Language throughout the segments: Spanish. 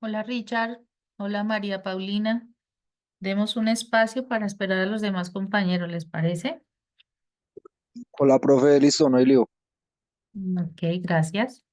Hola Richard, hola María Paulina. Demos un espacio para esperar a los demás compañeros, ¿les parece? Hola, profe, listo, no hay lío. Ok, gracias.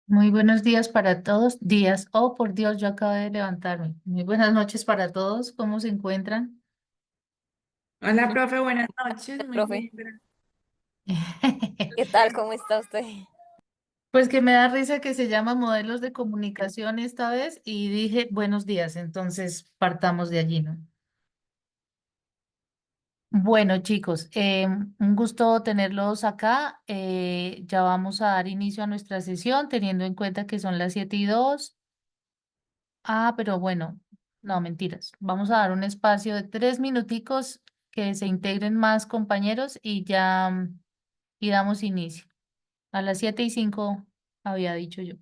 Muy buenos días para todos. Días. Oh, por Dios, yo acabo de levantarme. Muy buenas noches para todos. ¿Cómo se encuentran? Hola, profe, buenas noches. Muy bien, Profe, ¿qué tal? ¿Cómo está usted? Pues que me da risa que se llama modelos de comunicación esta vez y dije buenos días, entonces partamos de allí, ¿no? Bueno, chicos, un gusto tenerlos acá. Ya vamos a dar inicio a nuestra sesión, teniendo en cuenta que son las 7:02. Ah, pero bueno, no, mentiras. Vamos a dar un espacio de 3 minuticos que se integren más compañeros y ya y damos inicio. A las 7:05 había dicho yo.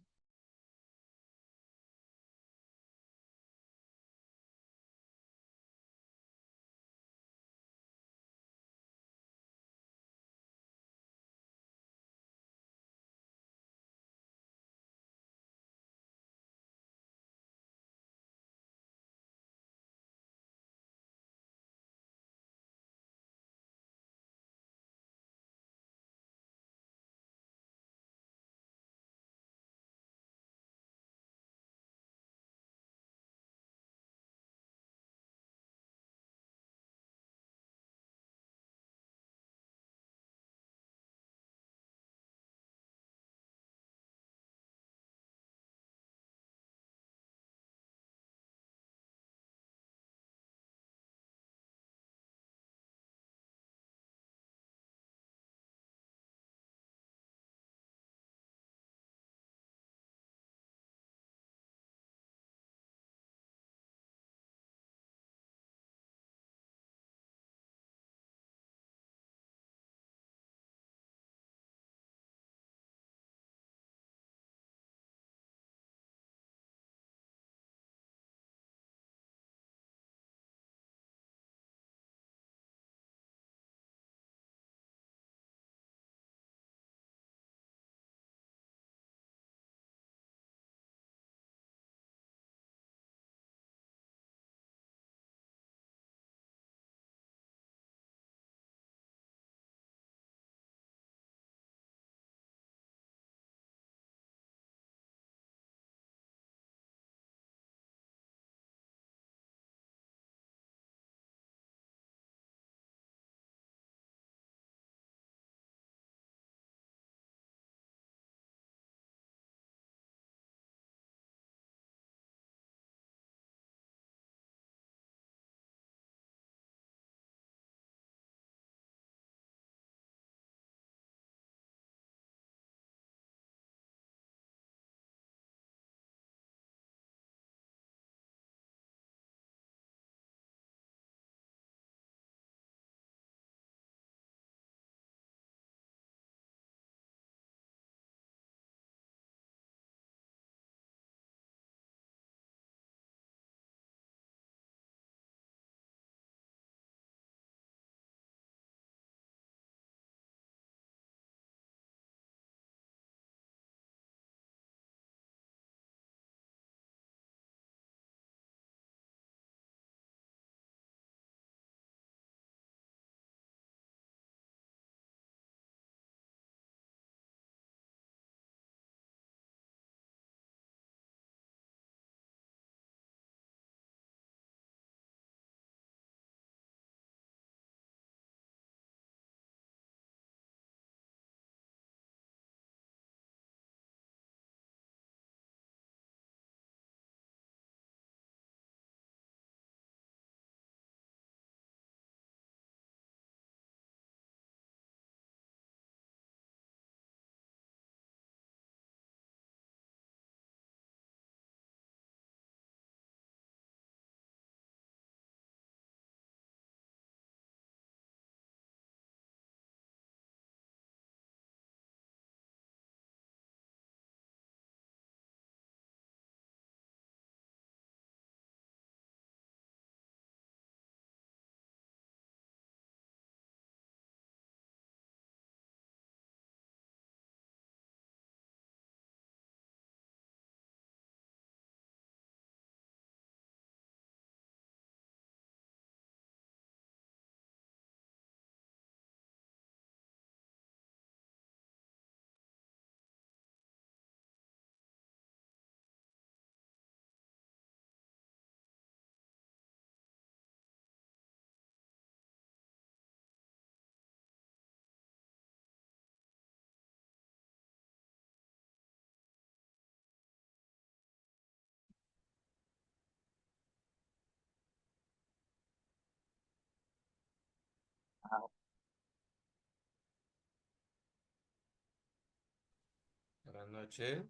noches.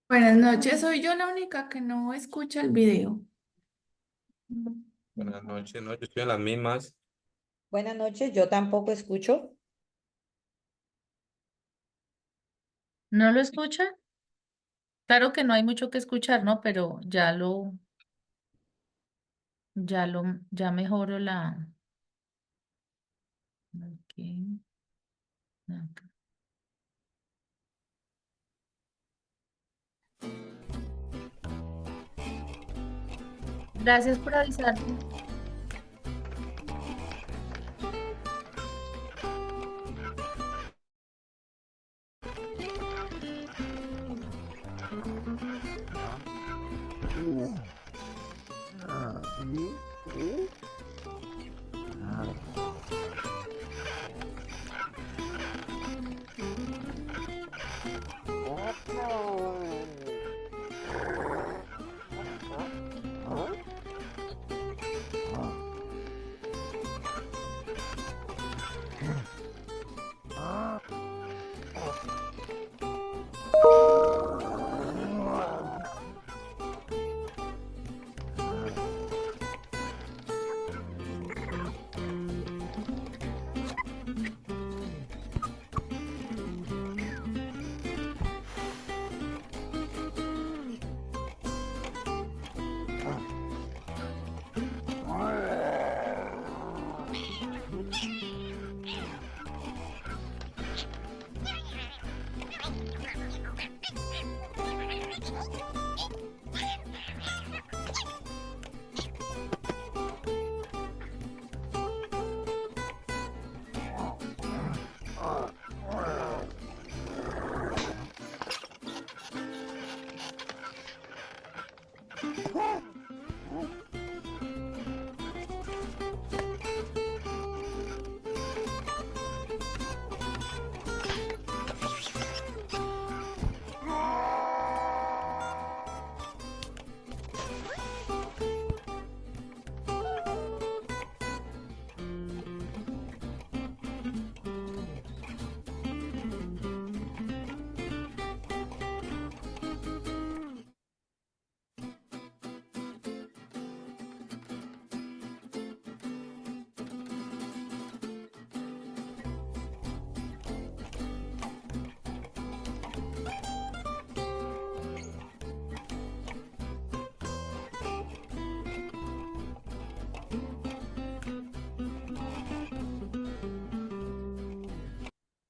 Buenas noches, soy yo la única que no escucha el video. Buenas noches, no, yo estoy en las mismas. Buenas noches, yo tampoco escucho. ¿No lo escuchan? Claro que no hay mucho que escuchar, ¿no? Pero ya mejoró la. Aquí, acá. Gracias por avisarme.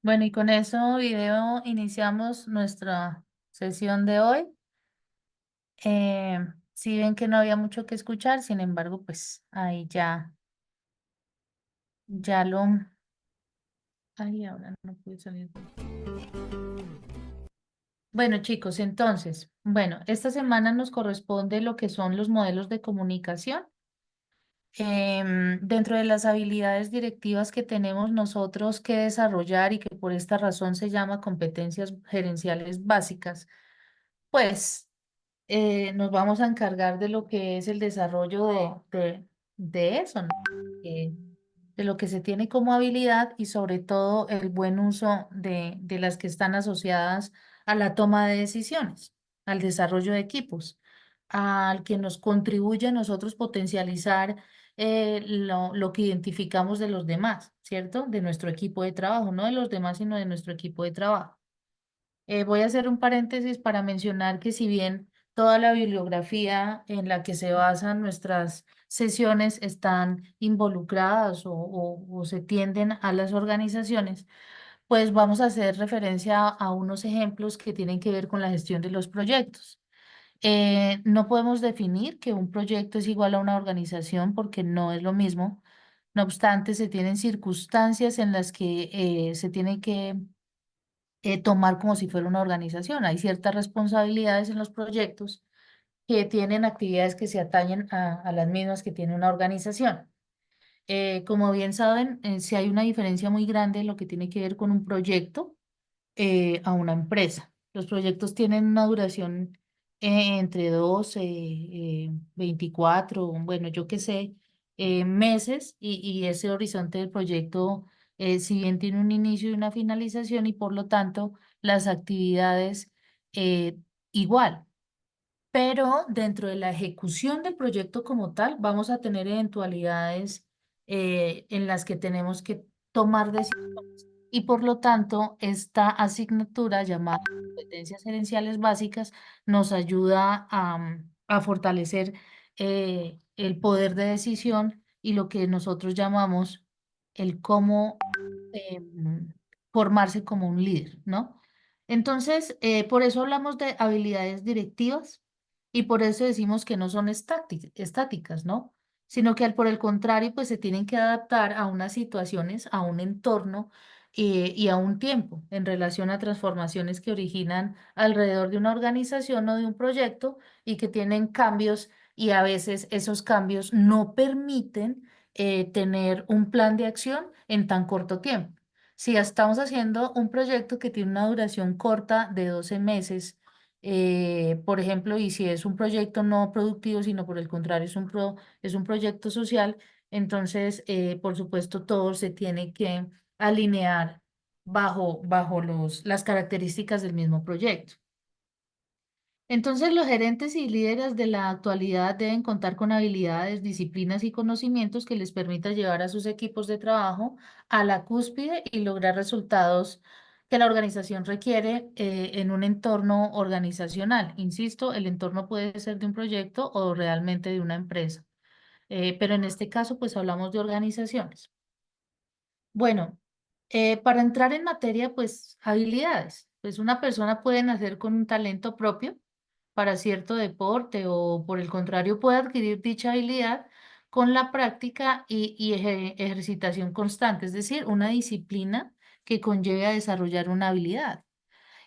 Bueno, y con eso video iniciamos nuestra sesión de hoy. Si ven que no había mucho que escuchar, sin embargo, pues ahí ya lo. Ay, ahora no pude salir. Bueno, chicos, entonces, bueno, esta semana nos corresponde lo que son los modelos de comunicación. Dentro de las habilidades directivas que tenemos nosotros que desarrollar y que por esta razón se llama competencias gerenciales básicas, pues nos vamos a encargar de lo que es el desarrollo de eso, ¿no? Eh, de lo que se tiene como habilidad y sobre todo el buen uso de las que están asociadas a la toma de decisiones, al desarrollo de equipos, al que nos contribuye a nosotros potencializar lo que identificamos de los demás, ¿cierto? De nuestro equipo de trabajo, no de los demás, sino de nuestro equipo de trabajo. Voy a hacer un paréntesis para mencionar que si bien toda la bibliografía en la que se basan nuestras sesiones están involucradas o se tienden a las organizaciones, pues vamos a hacer referencia a unos ejemplos que tienen que ver con la gestión de los proyectos. No podemos definir que un proyecto es igual a una organización porque no es lo mismo. No obstante, se tienen circunstancias en las que se tiene que tomar como si fuera una organización. Hay ciertas responsabilidades en los proyectos que tienen actividades que se atañen a las mismas que tiene una organización. Como bien saben, si hay una diferencia muy grande en lo que tiene que ver con un proyecto a una empresa. Los proyectos tienen una duración entre 12, 24, bueno, yo qué sé, meses y ese horizonte del proyecto, si bien tiene un inicio y una finalización y por lo tanto las actividades eh, igual. Pero dentro de la ejecución del proyecto como tal, vamos a tener eventualidades en las que tenemos que tomar decisiones. Y por lo tanto, esta asignatura llamada competencias gerenciales básicas nos ayuda a fortalecer el poder de decisión y lo que nosotros llamamos el cómo formarse como un líder, ¿no? Entonces, por eso hablamos de habilidades directivas y por eso decimos que no son estáticas, ¿no? Sino que por el contrario, pues se tienen que adaptar a unas situaciones, a un entorno y a un tiempo en relación a transformaciones que originan alrededor de una organización o de un proyecto y que tienen cambios y a veces esos cambios no permiten tener un plan de acción en tan corto tiempo. Si estamos haciendo un proyecto que tiene una duración corta de 12 meses, por ejemplo, y si es un proyecto no productivo, sino por el contrario, es un proyecto social, entonces, por supuesto, todo se tiene que alinear bajo las características del mismo proyecto. Entonces, los gerentes y líderes de la actualidad deben contar con habilidades, disciplinas y conocimientos que les permita llevar a sus equipos de trabajo a la cúspide y lograr resultados que la organización requiere en un entorno organizacional. Insisto, el entorno puede ser de un proyecto o realmente de una empresa, pero en este caso, pues hablamos de organizaciones. Bueno, para entrar en materia, pues habilidades. Pues una persona puede nacer con un talento propio para cierto deporte o por el contrario puede adquirir dicha habilidad con la práctica y ejercitación constante, es decir, una disciplina que conlleve a desarrollar una habilidad.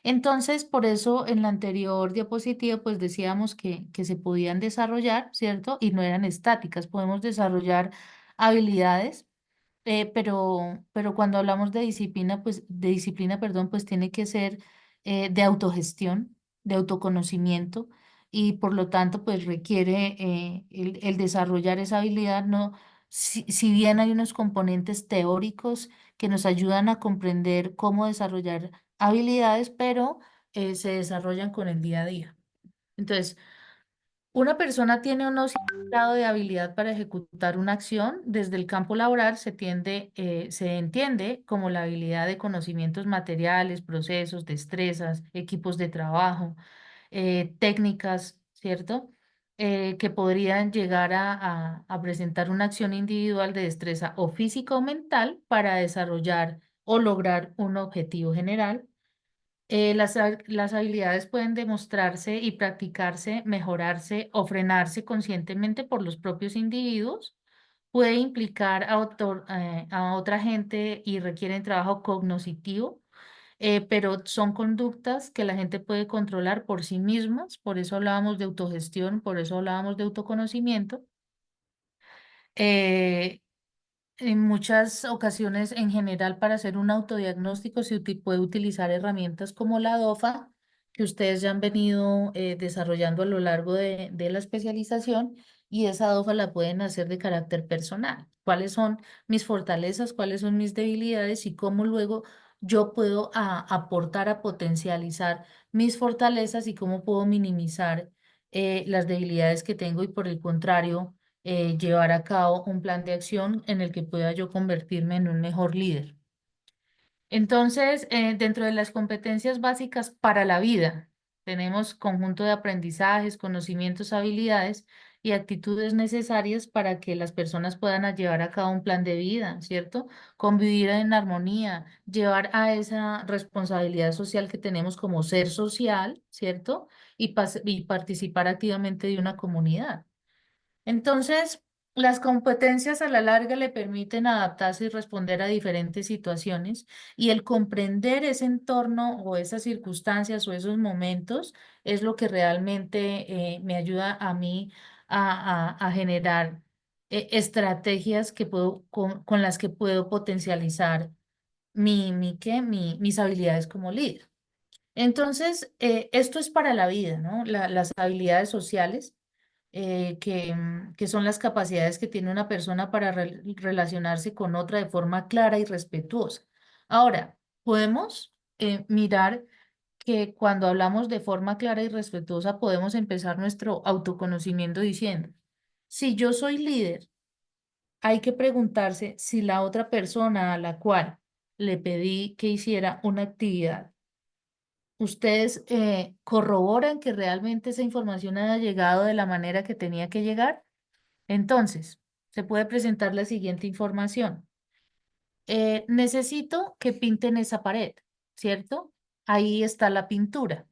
Entonces, por eso en la anterior diapositiva, pues decíamos que se podían desarrollar, ¿cierto? Y no eran estáticas, podemos desarrollar habilidades pero cuando hablamos de disciplina, perdón, pues tiene que ser de autogestión, de autoconocimiento y por lo tanto, pues requiere el desarrollar esa habilidad, no, si bien hay unos componentes teóricos que nos ayudan a comprender cómo desarrollar habilidades, pero se desarrollan con el día a día. Entonces, una persona tiene o no cierto grado de habilidad para ejecutar una acción. Desde el campo laboral se entiende como la habilidad de conocimientos materiales, procesos, destrezas, equipos de trabajo, técnicas, ¿cierto? Que podrían llegar a presentar una acción individual de destreza o física o mental para desarrollar o lograr un objetivo general. Las habilidades pueden demostrarse y practicarse, mejorarse o frenarse conscientemente por los propios individuos. Puede implicar a otra gente y requieren trabajo cognoscitivo, pero son conductas que la gente puede controlar por sí mismas. Por eso hablábamos de autogestión, por eso hablábamos de autoconocimiento. Eh, en muchas ocasiones, en general, para hacer un autodiagnóstico puede utilizar herramientas como la DOFA, que ustedes ya han venido desarrollando a lo largo de la especialización, y esa DOFA la pueden hacer de carácter personal. ¿Cuáles son mis fortalezas? ¿Cuáles son mis debilidades? Y cómo luego yo puedo aportar a potencializar mis fortalezas y cómo puedo minimizar las debilidades que tengo y por el contrario llevar a cabo un plan de acción en el que pueda yo convertirme en un mejor líder. Entonces, dentro de las competencias básicas para la vida, tenemos conjunto de aprendizajes, conocimientos, habilidades y actitudes necesarias para que las personas puedan llevar a cabo un plan de vida, ¿cierto? Convivir en armonía, llevar a esa responsabilidad social que tenemos como ser social, ¿cierto? Y participar activamente de una comunidad. Entonces, las competencias a la larga le permiten adaptarse y responder a diferentes situaciones y el comprender ese entorno o esas circunstancias o esos momentos es lo que realmente me ayuda a mí a generar estrategias que puedo, con las que puedo potencializar mis habilidades como líder. Entonces, esto es para la vida, ¿no? Las habilidades sociales, que son las capacidades que tiene una persona para relacionarse con otra de forma clara y respetuosa. Ahora, podemos mirar que cuando hablamos de forma clara y respetuosa, podemos empezar nuestro autoconocimiento diciendo, si yo soy líder, hay que preguntarse si la otra persona a la cual le pedí que hiciera una actividad, ¿ustedes corroboran que realmente esa información haya llegado de la manera que tenía que llegar? Entonces, se puede presentar la siguiente información. Necesito que pinten esa pared, ¿cierto? Ahí está la pintura.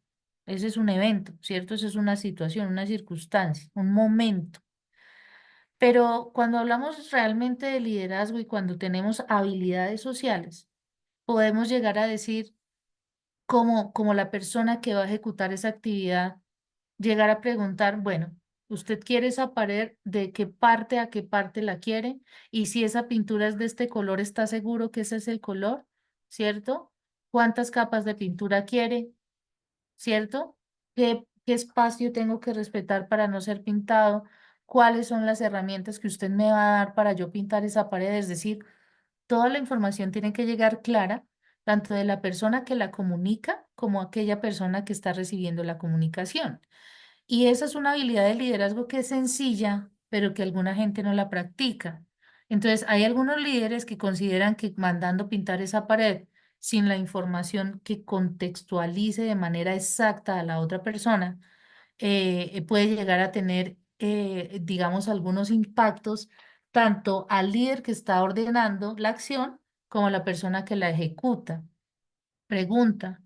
Ese es un evento, ¿cierto? Esa es una situación, una circunstancia, un momento. Pero cuando hablamos realmente de liderazgo y cuando tenemos habilidades sociales, podemos llegar a decir, como la persona que va a ejecutar esa actividad, llegar a preguntar, bueno, ¿usted quiere esa pared? ¿De qué parte a qué parte la quiere? Y si esa pintura es de este color, ¿está seguro que ese es el color? ¿Cierto? ¿Cuántas capas de pintura quiere? ¿Cierto? ¿Qué espacio tengo que respetar para no ser pintado? ¿Cuáles son las herramientas que usted me va a dar para yo pintar esa pared? Es decir, toda la información tiene que llegar clara, tanto de la persona que la comunica como aquella persona que está recibiendo la comunicación. Y esa es una habilidad de liderazgo que es sencilla, pero que alguna gente no la practica. Entonces, hay algunos líderes que consideran que mandando pintar esa pared sin la información que contextualice de manera exacta a la otra persona, puede llegar a tener, digamos, algunos impactos tanto al líder que está ordenando la acción como a la persona que la ejecuta. Pregunta,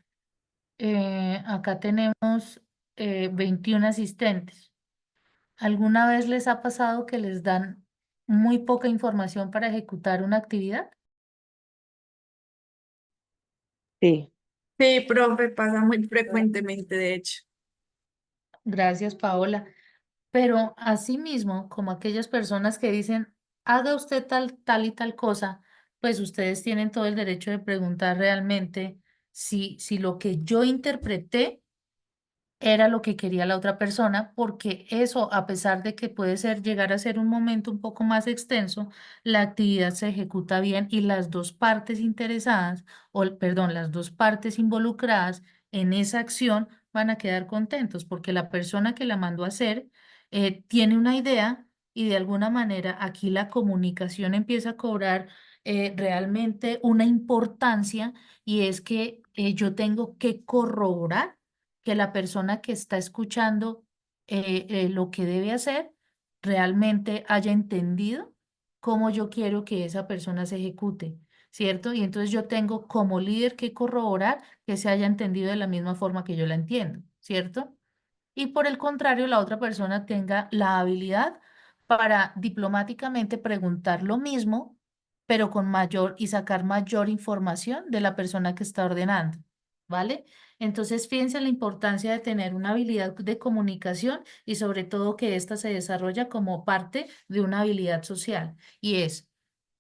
acá tenemos 21 asistentes. ¿Alguna vez les ha pasado que les dan muy poca información para ejecutar una actividad? Sí. Sí, profe, pasa muy frecuentemente, de hecho. Gracias, Paola. Pero asimismo, como aquellas personas que dicen, haga usted tal y tal cosa, pues ustedes tienen todo el derecho de preguntar realmente si lo que yo interpreté era lo que quería la otra persona, porque eso, a pesar de que puede ser llegar a ser un momento un poco más extenso, la actividad se ejecuta bien y las dos partes interesadas, perdón, las dos partes involucradas en esa acción van a quedar contentos, porque la persona que la mandó a hacer tiene una idea y de alguna manera aquí la comunicación empieza a cobrar realmente una importancia, y es que yo tengo que corroborar que la persona que está escuchando lo que debe hacer realmente haya entendido cómo yo quiero que esa persona se ejecute, ¿cierto? Y entonces yo tengo como líder que corroborar que se haya entendido de la misma forma que yo la entiendo, ¿cierto? Y por el contrario, la otra persona tenga la habilidad para diplomáticamente preguntar lo mismo, pero con mayor y sacar mayor información de la persona que está ordenando, ¿vale? Entonces, fíjense en la importancia de tener una habilidad de comunicación y sobre todo que ésta se desarrolla como parte de una habilidad social, y es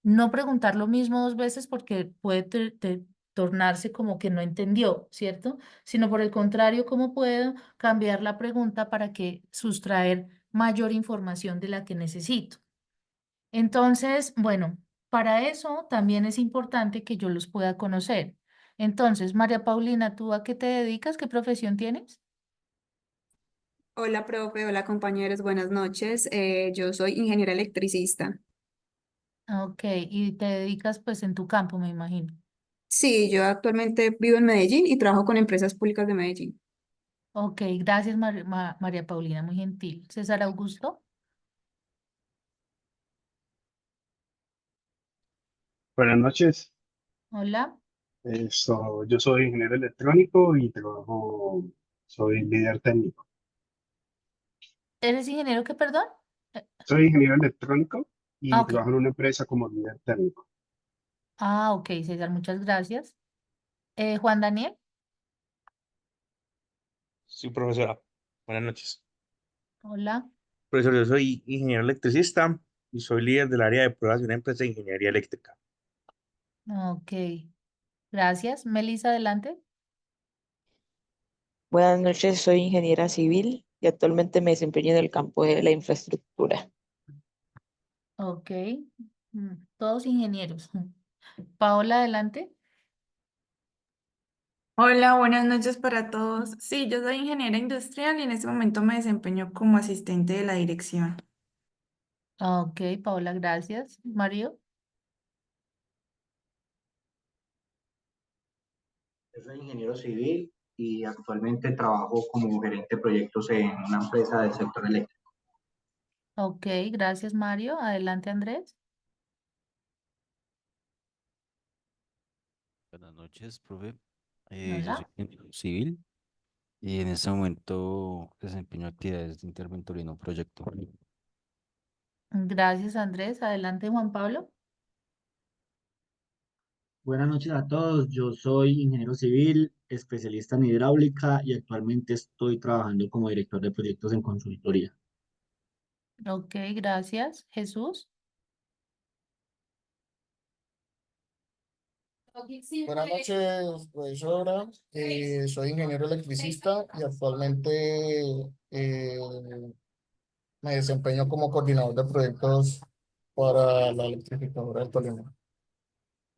no preguntar lo mismo dos veces porque puede tornarse como que no entendió, ¿cierto? Sino por el contrario, ¿cómo puedo cambiar la pregunta para que sustraer mayor información de la que necesito? Entonces, bueno, para eso también es importante que yo los pueda conocer. Entonces, María Paulina, ¿tú a qué te dedicas? ¿Qué profesión tienes? Hola, profe, hola compañeros, buenas noches. Yo soy ingeniera electricista. Ah, ok, y te dedicas pues en tu campo, me imagino. Sí, yo actualmente vivo en Medellín y trabajo con empresas públicas de Medellín. Ok, gracias María Paulina, muy gentil. César Augusto, Buenas noches. hola. Yo soy ingeniero electrónico y soy líder técnico. ¿Eres ingeniero qué, perdón? Eh, Soy ingeniero electrónico Ah, y ok. trabajo en una empresa como líder técnico. Ah, ok, César, muchas gracias. Juan Daniel, Sí, profesora. Buenas noches. hola. Profesor, yo soy ingeniero electricista y soy líder del área de pruebas de una empresa de ingeniería eléctrica. Ok, gracias. Melissa, adelante. Buenas noches, soy ingeniera civil y actualmente me desempeño en el campo de la infraestructura. Ok, todos ingenieros. Paola, adelante. Hola, buenas noches para todos. Sí, yo soy ingeniera industrial y en este momento me desempeño como asistente de la dirección. Ok, Paola, gracias. Mario. Yo soy ingeniero civil y actualmente trabajo como gerente de proyectos en una empresa del sector eléctrico. Ok, gracias, Mario. Adelante, Andrés. Buenas noches, profe. Yo soy Hola. ingeniero civil y en este momento desempeño actividades de interventoría en un proyecto. Gracias, Andrés. Adelante, Juan Pablo. Buenas noches a todos, yo soy ingeniero civil, especialista en hidráulica y actualmente estoy trabajando como director de proyectos en consultoría. Ok, gracias. Jesús. Buenas noches, profesora. Soy ingeniero electricista y actualmente me desempeño como coordinador de proyectos para la electrificadora del Tolima.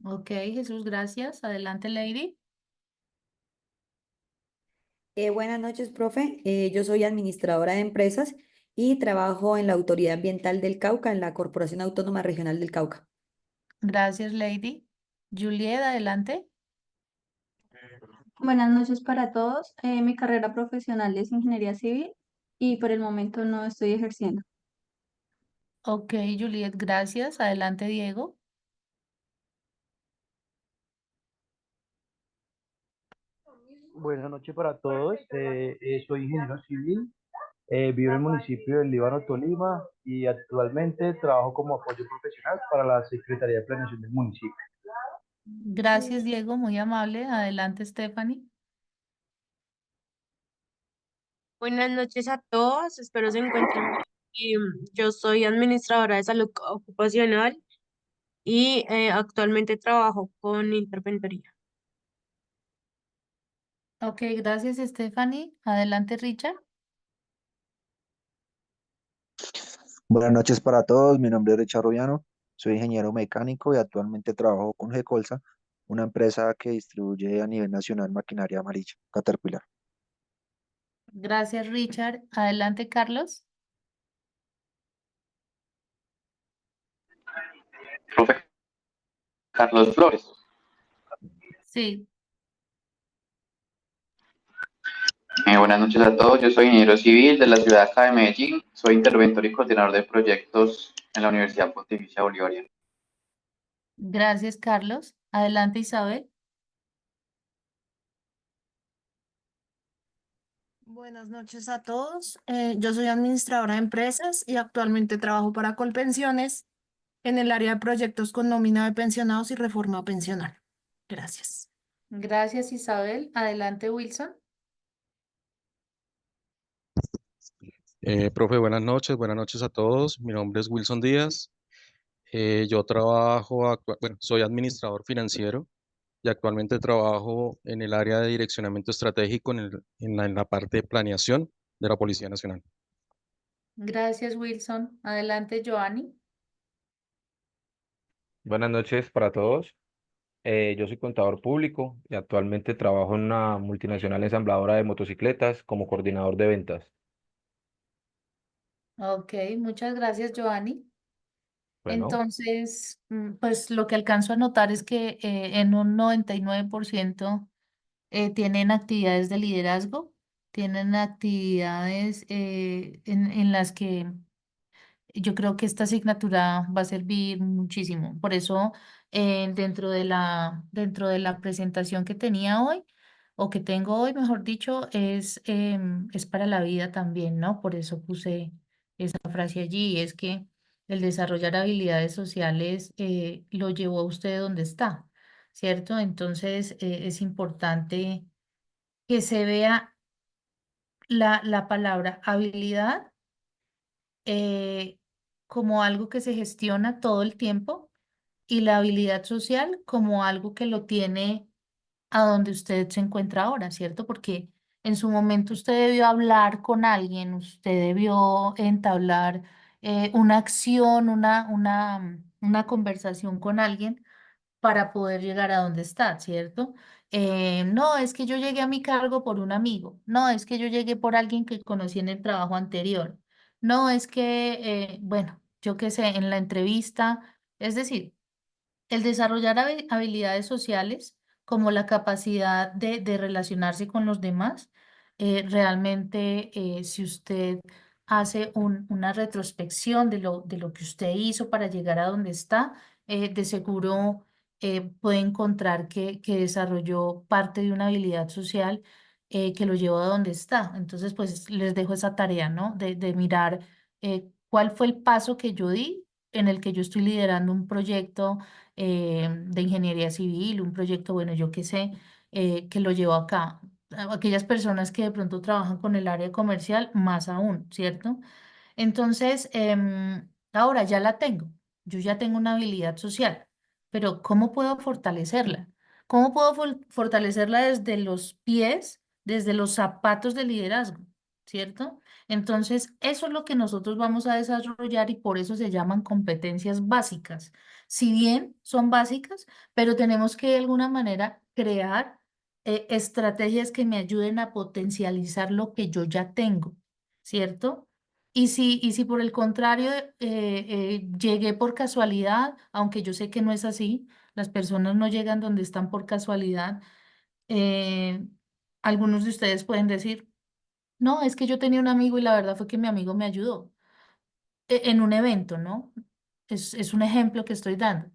Ok, Jesús, gracias. Adelante, Lady. Buenas noches, profe. Yo soy administradora de empresas y trabajo en la Autoridad Ambiental del Cauca, en la Corporación Autónoma Regional del Cauca. Gracias, Lady. Juliet, adelante. Buenas noches para todos. Mi carrera profesional es ingeniería civil y por el momento no estoy ejerciendo. Ok, Juliet, gracias. Adelante, Diego. Buenas noches para todos. Soy ingeniero civil, vivo en el municipio del Líbano, Tolima, y actualmente trabajo como apoyo profesional para la Secretaría de Planeación del municipio. Gracias, Diego, muy amable. Adelante, Stephanie. Buenas noches a todos, espero se encuentren bien. Yo soy administradora de salud ocupacional y actualmente trabajo con interventoría. Ok, gracias, Stephanie. Adelante, Richard. Buenas noches para todos, mi nombre es Richard Roviano, soy ingeniero mecánico y actualmente trabajo con G-Colsa, una empresa que distribuye a nivel nacional maquinaria amarilla, Caterpillar. Gracias, Richard. Adelante, Carlos. Profe Carlos Flores. Sí, Buenas noches a todos. Yo soy ingeniero civil de la ciudad acá de Medellín. Soy interventor y coordinador de proyectos en la Universidad Pontificia Bolivariana. gracias, Carlos. Adelante, Isabel. Buenas noches a todos. Yo soy administradora de empresas y actualmente trabajo para Colpensiones en el área de proyectos con nómina de pensionados y reforma pensional. Gracias. Gracias, Isabel. Adelante, Wilson. Profe, buenas noches a todos. Mi nombre es Wilson Díaz. Yo trabajo, bueno, soy administrador financiero y actualmente trabajo en el área de direccionamiento estratégico en la parte de planeación de la Policía Nacional. Gracias, Wilson. Adelante, Joanny. Buenas noches para todos. Yo soy contador público y actualmente trabajo en una multinacional ensambladora de motocicletas como coordinador de ventas. Ok, muchas gracias, Joanny. Bueno, Entonces, pues lo que alcanzo a notar es que en un 99% tienen actividades de liderazgo, tienen actividades en las que yo creo que esta asignatura va a servir muchísimo. Por eso, dentro de la presentación que tenía hoy, o que tengo hoy, mejor dicho, es para la vida también, ¿no? Por eso puse esa frase allí, es que el desarrollar habilidades sociales lo llevó a usted donde está, ¿cierto? Entonces, es importante que se vea la palabra habilidad eh, como algo que se gestiona todo el tiempo y la habilidad social como algo que lo tiene a donde usted se encuentra ahora, ¿cierto? Porque en su momento usted debió hablar con alguien, usted debió entablar una acción, una conversación con alguien para poder llegar a donde está, ¿cierto? No, es que yo llegué a mi cargo por un amigo, no, es que yo llegué por alguien que conocí en el trabajo anterior, no, es que, bueno, yo qué sé, en la entrevista, es decir, el desarrollar habilidades sociales, como la capacidad de relacionarse con los demás, realmente si usted hace una retrospección de lo que usted hizo para llegar a donde está, de seguro puede encontrar que desarrolló parte de una habilidad social que lo llevó a donde está. Entonces, pues les dejo esa tarea, ¿no? De mirar cuál fue el paso que yo di en el que yo estoy liderando un proyecto de ingeniería civil, un proyecto, bueno, yo qué sé, que lo llevo acá. Aquellas personas que de pronto trabajan con el área comercial, más aún, ¿cierto? Entonces, ahora ya la tengo. Yo ya tengo una habilidad social, pero ¿cómo puedo fortalecerla? ¿Cómo puedo fortalecerla desde los pies, desde los zapatos de liderazgo? ¿Cierto? Entonces, eso es lo que nosotros vamos a desarrollar y por eso se llaman competencias básicas. Si bien son básicas, pero tenemos que de alguna manera crear estrategias que me ayuden a potencializar lo que yo ya tengo, ¿cierto? Y si por el contrario llegué por casualidad, aunque yo sé que no es así, las personas no llegan donde están por casualidad, eh, algunos de ustedes pueden decir, no, es que yo tenía un amigo y la verdad fue que mi amigo me ayudó en un evento, ¿no? Es un ejemplo que estoy dando.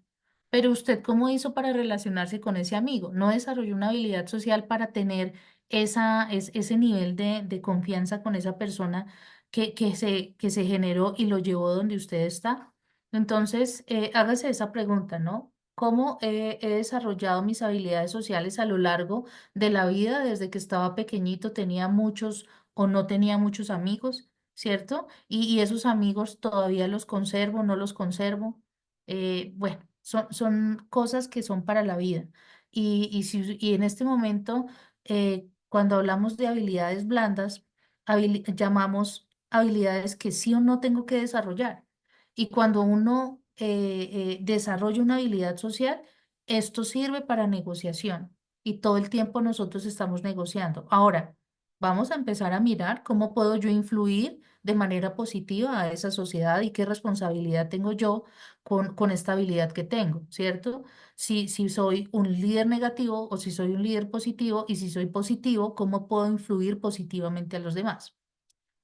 Pero usted, ¿cómo hizo para relacionarse con ese amigo? ¿No desarrolló una habilidad social para tener ese nivel de confianza con esa persona que se generó y lo llevó donde usted está? Entonces, hágase esa pregunta, ¿no? ¿Cómo he desarrollado mis habilidades sociales a lo largo de la vida? Desde que estaba pequeñito, tenía muchos o no tenía muchos amigos, ¿cierto? Y esos amigos todavía los conservo, no los conservo. Bueno, son cosas que son para la vida. Y en este momento, cuando hablamos de habilidades blandas, llamamos habilidades que sí o no tengo que desarrollar. Y cuando uno desarrolla una habilidad social, esto sirve para negociación. Y todo el tiempo nosotros estamos negociando. Ahora, vamos a empezar a mirar cómo puedo yo influir de manera positiva a esa sociedad y qué responsabilidad tengo yo con esta habilidad que tengo, ¿cierto? Si soy un líder negativo o si soy un líder positivo y si soy positivo, ¿cómo puedo influir positivamente a los demás?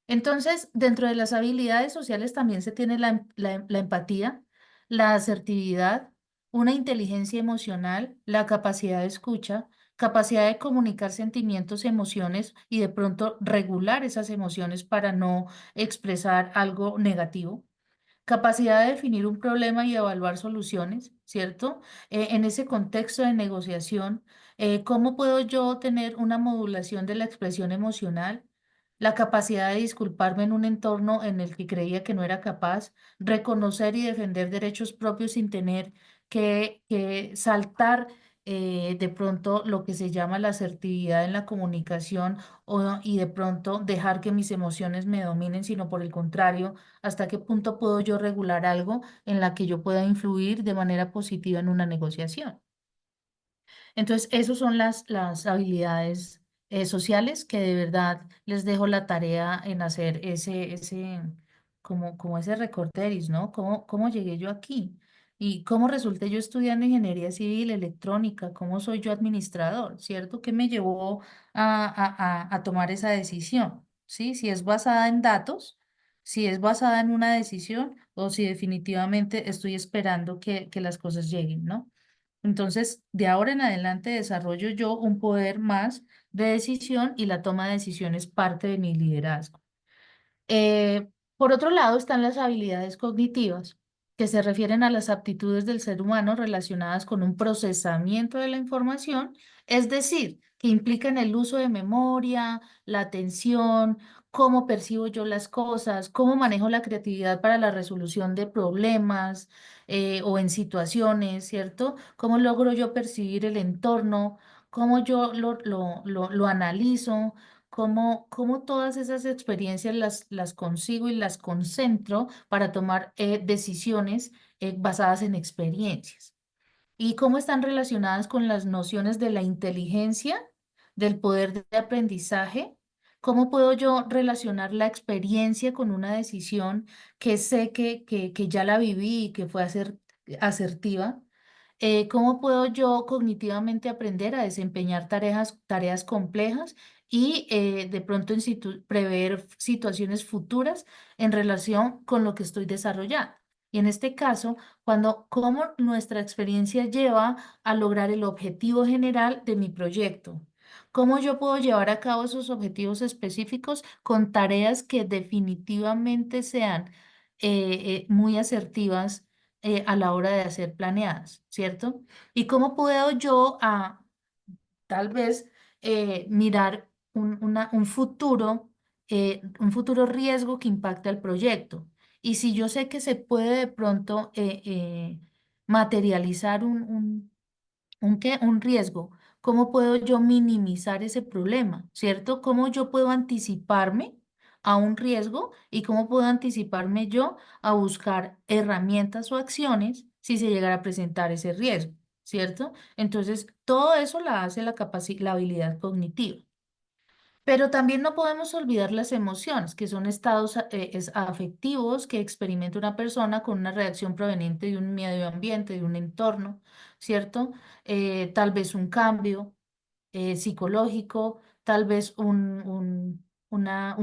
Entonces, dentro de las habilidades sociales también se tiene la empatía, la asertividad, una inteligencia emocional, la capacidad de escucha, capacidad de comunicar sentimientos, emociones y de pronto regular esas emociones para no expresar algo negativo. Capacidad de definir un problema y evaluar soluciones, ¿cierto? En ese contexto de negociación, ¿cómo puedo yo tener una modulación de la expresión emocional? La capacidad de disculparme en un entorno en el que creía que no era capaz, reconocer y defender derechos propios sin tener que saltar de pronto lo que se llama la asertividad en la comunicación y de pronto dejar que mis emociones me dominen, sino por el contrario, hasta qué punto puedo yo regular algo en la que yo pueda influir de manera positiva en una negociación. Entonces, esas son las habilidades sociales que de verdad les dejo la tarea en hacer como ese recorderis, ¿no? ¿Cómo llegué yo aquí? ¿Y cómo resulté yo estudiando ingeniería civil, electrónica? ¿Cómo soy yo administrador? ¿Cierto? ¿Qué me llevó a tomar esa decisión? ¿Sí? Si es basada en datos, si es basada en una decisión o si definitivamente estoy esperando que las cosas lleguen, ¿no? Entonces, de ahora en adelante desarrollo yo un poder más de decisión y la toma de decisiones parte de mi liderazgo. Por otro lado, están las habilidades cognitivas, que se refieren a las aptitudes del ser humano relacionadas con un procesamiento de la información, es decir, que implican el uso de memoria, la atención, cómo percibo yo las cosas, cómo manejo la creatividad para la resolución de problemas o en situaciones, ¿cierto? Cómo logro yo percibir el entorno, cómo yo lo analizo, cómo todas esas experiencias las consigo y las concentro para tomar decisiones basadas en experiencias y cómo están relacionadas con las nociones de la inteligencia, del poder de aprendizaje. ¿Cómo puedo yo relacionar la experiencia con una decisión que sé que ya la viví y que fue asertiva? ¿Cómo puedo yo cognitivamente aprender a desempeñar tareas complejas y de pronto prever situaciones futuras en relación con lo que estoy desarrollando? Y en este caso, cómo nuestra experiencia lleva a lograr el objetivo general de mi proyecto. ¿Cómo yo puedo llevar a cabo esos objetivos específicos con tareas que definitivamente sean muy asertivas a la hora de hacer planeadas, ¿cierto? ¿Y cómo puedo yo tal vez mirar un futuro riesgo que impacte al proyecto? Y si yo sé que se puede de pronto materializar un riesgo, ¿cómo puedo yo minimizar ese problema? ¿Cierto? ¿Cómo yo puedo anticiparme a un riesgo y cómo puedo anticiparme yo a buscar herramientas o acciones si se llegara a presentar ese riesgo? ¿Cierto? Entonces, todo eso la hace la habilidad cognitiva. Pero también no podemos olvidar las emociones, que son estados afectivos que experimenta una persona con una reacción proveniente de un medio ambiente, de un entorno, ¿cierto? Tal vez un cambio psicológico, tal vez un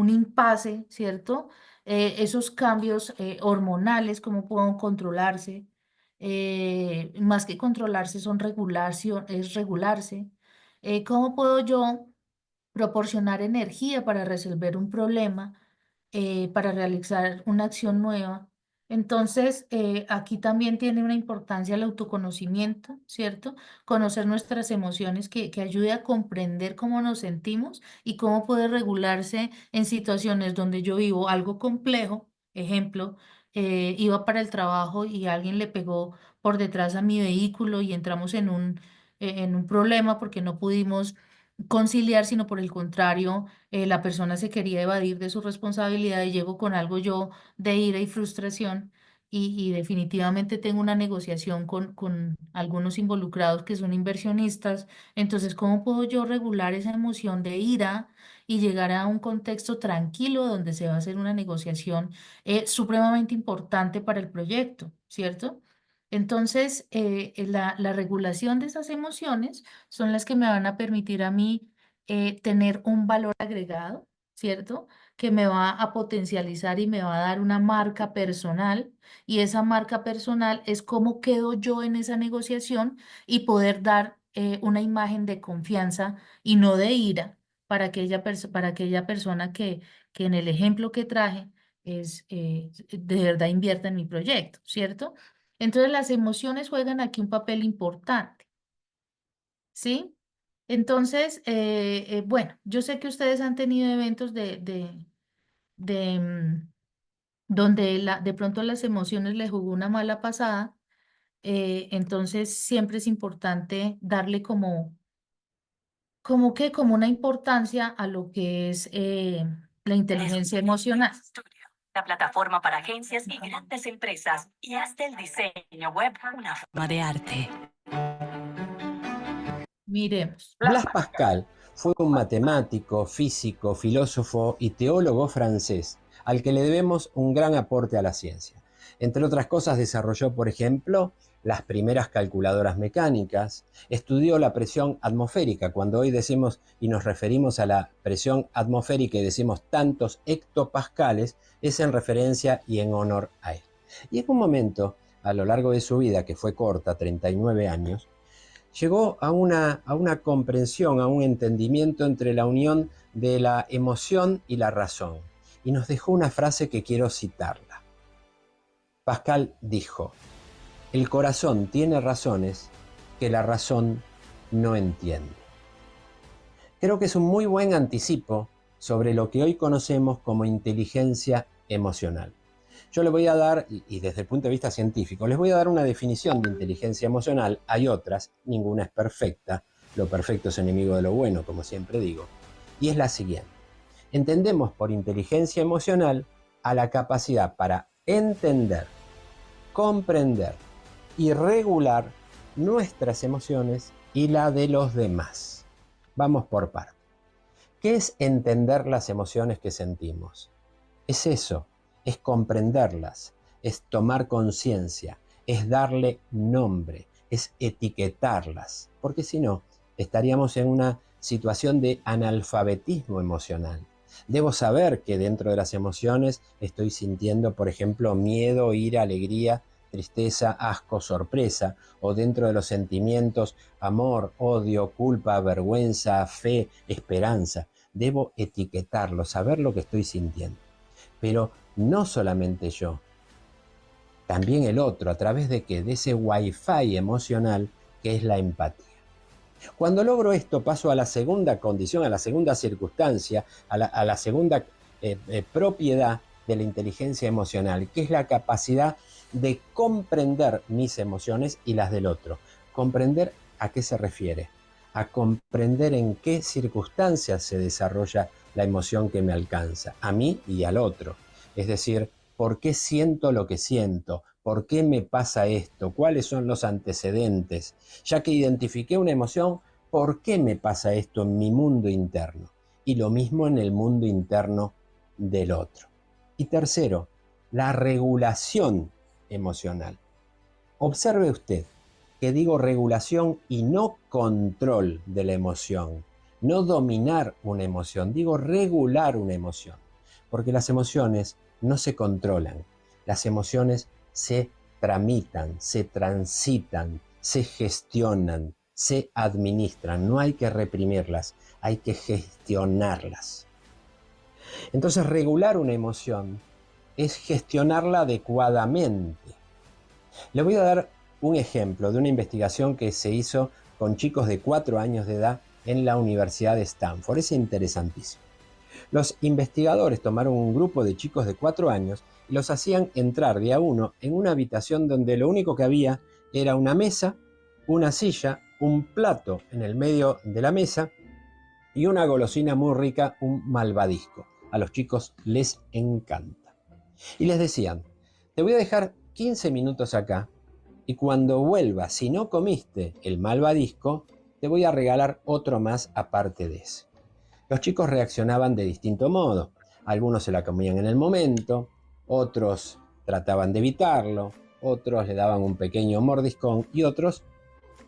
impasse, ¿cierto? Esos cambios hormonales, cómo pueden controlarse. Más que controlarse, es regularse. ¿Cómo puedo yo proporcionar energía para resolver un problema, para realizar una acción nueva? Entonces, aquí también tiene una importancia el autoconocimiento, ¿cierto? Conocer nuestras emociones que ayude a comprender cómo nos sentimos y cómo puede regularse en situaciones donde yo vivo algo complejo. Ejemplo, iba para el trabajo y alguien le pegó por detrás a mi vehículo y entramos en un problema porque no pudimos conciliar, sino por el contrario, la persona se quería evadir de su responsabilidad y llego con algo yo de ira y frustración y definitivamente tengo una negociación con algunos involucrados que son inversionistas. Entonces, ¿cómo puedo yo regular esa emoción de ira y llegar a un contexto tranquilo donde se va a hacer una negociación supremamente importante para el proyecto, ¿cierto? Entonces, la regulación de esas emociones son las que me van a permitir a mí tener un valor agregado, ¿cierto? Que me va a potencializar y me va a dar una marca personal. Y esa marca personal es cómo quedo yo en esa negociación y poder dar una imagen de confianza y no de ira para aquella persona que en el ejemplo que traje de verdad invierta en mi proyecto, ¿cierto? Entonces las emociones juegan aquí un papel importante. ¿Sí? Entonces, bueno, yo sé que ustedes han tenido eventos de, mm, donde de pronto las emociones les jugó una mala pasada, entonces siempre es importante darle como una importancia a lo que es la inteligencia emocional. La plataforma para agencias y grandes empresas y hasta el diseño web una forma de arte. Miremos. Blaise Pascal fue un matemático, físico, filósofo y teólogo francés al que le debemos un gran aporte a la ciencia. Entre otras cosas, desarrolló, por ejemplo, las primeras calculadoras mecánicas, estudió la presión atmosférica. Cuando hoy decimos y nos referimos a la presión atmosférica y decimos tantos hectopascales, es en referencia y en honor a él. Y en un momento, a lo largo de su vida, que fue corta, 39 años, llegó a una comprensión, a un entendimiento entre la unión de la emoción y la razón. Y nos dejó una frase que quiero citarla. Pascal dijo: el corazón tiene razones que la razón no entiende. Creo que es un muy buen anticipo sobre lo que hoy conocemos como inteligencia emocional. Yo le voy a dar, y desde el punto de vista científico, les voy a dar una definición de inteligencia emocional. Hay otras, ninguna es perfecta. Lo perfecto es enemigo de lo bueno, como siempre digo. Y es la siguiente. Entendemos por inteligencia emocional a la capacidad para entender, comprender y regular nuestras emociones y la de los demás. Vamos por partes. ¿Qué es entender las emociones que sentimos? Es eso, es comprenderlas, es tomar conciencia, es darle nombre, es etiquetarlas, porque si no, estaríamos en una situación de analfabetismo emocional. Debo saber que dentro de las emociones estoy sintiendo, por ejemplo, miedo, ira, alegría, tristeza, asco, sorpresa, o dentro de los sentimientos, amor, odio, culpa, vergüenza, fe, esperanza. Debo etiquetarlo, saber lo que estoy sintiendo. Pero no solamente yo, también el otro, ¿a través de qué? De ese wifi emocional que es la empatía. Cuando logro esto, paso a la segunda condición, a la segunda circunstancia, a la segunda propiedad de la inteligencia emocional, que es la capacidad de comprender mis emociones y las del otro. ¿Comprender a qué se refiere? A comprender en qué circunstancias se desarrolla la emoción que me alcanza, a mí y al otro. Es decir, ¿por qué siento lo que siento? ¿Por qué me pasa esto? ¿Cuáles son los antecedentes? Ya que identifiqué una emoción, ¿por qué me pasa esto en mi mundo interno? Y lo mismo en el mundo interno del otro. Y tercero, la regulación emocional. Observe usted que digo regulación y no control de la emoción, no dominar una emoción, digo regular una emoción, porque las emociones no se controlan, las emociones se tramitan, se transitan, se gestionan, se administran, no hay que reprimirlas, hay que gestionarlas. Entonces, regular una emoción es gestionarla adecuadamente. Le voy a dar un ejemplo de una investigación que se hizo con chicos de 4 años de edad en la Universidad de Stanford. Es interesantísimo. Los investigadores tomaron un grupo de chicos de 4 años y los hacían entrar de a uno en una habitación donde lo único que había era una mesa, una silla, un plato en el medio de la mesa y una golosina muy rica, un malvadisco. A los chicos les encanta. Y les decían, te voy a dejar 15 minutos acá y cuando vuelvas, si no comiste el malvadisco, te voy a regalar otro más aparte de ese. Los chicos reaccionaban de distinto modo. Algunos se la comían en el momento, otros trataban de evitarlo, otros le daban un pequeño mordiscón y otros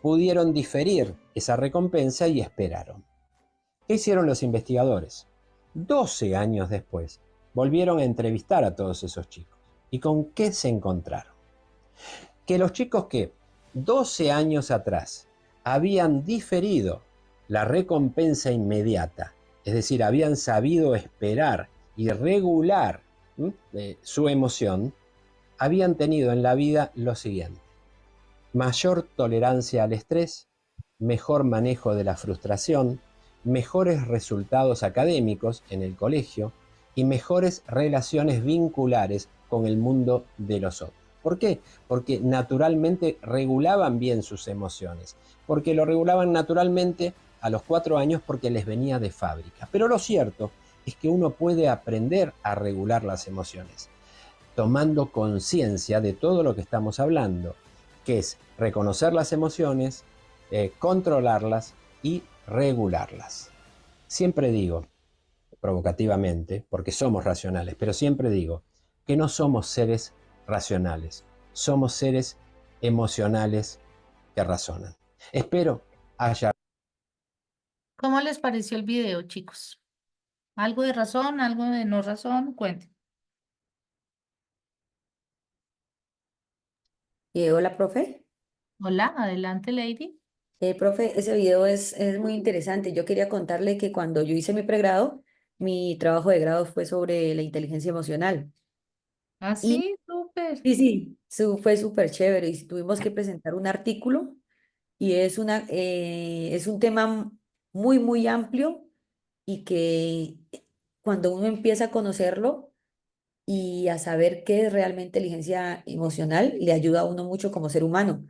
pudieron diferir esa recompensa y esperaron. ¿Qué hicieron los investigadores? 12 años después, volvieron a entrevistar a todos esos chicos. ¿Y con qué se encontraron? Que los chicos que 12 años atrás habían diferido la recompensa inmediata, es decir, habían sabido esperar y regular su emoción, habían tenido en la vida lo siguiente: mayor tolerancia al estrés, mejor manejo de la frustración, mejores resultados académicos en el colegio y mejores relaciones vinculares con el mundo de los otros. ¿Por qué? Porque naturalmente regulaban bien sus emociones, porque lo regulaban naturalmente a los 4 años porque les venía de fábrica. Pero lo cierto es que uno puede aprender a regular las emociones, tomando conciencia de todo lo que estamos hablando, que es reconocer las emociones, controlarlas y regularlas. Siempre digo, provocativamente, porque somos racionales, pero siempre digo que no somos seres racionales, somos seres emocionales que razonan. Espero haya... ¿Cómo les pareció el video, chicos? ¿Algo de razón, algo de no razón? Cuenten. Hola, profe. Hola, adelante, lady. Profe, ese video es muy interesante. Yo quería contarle que cuando yo hice mi pregrado, mi trabajo de grado fue sobre la inteligencia emocional. Ah, Y sí, súper. sí, fue súper chévere y tuvimos que presentar un artículo y es un tema muy, muy amplio y que cuando uno empieza a conocerlo y a saber qué es realmente inteligencia emocional, le ayuda a uno mucho como ser humano,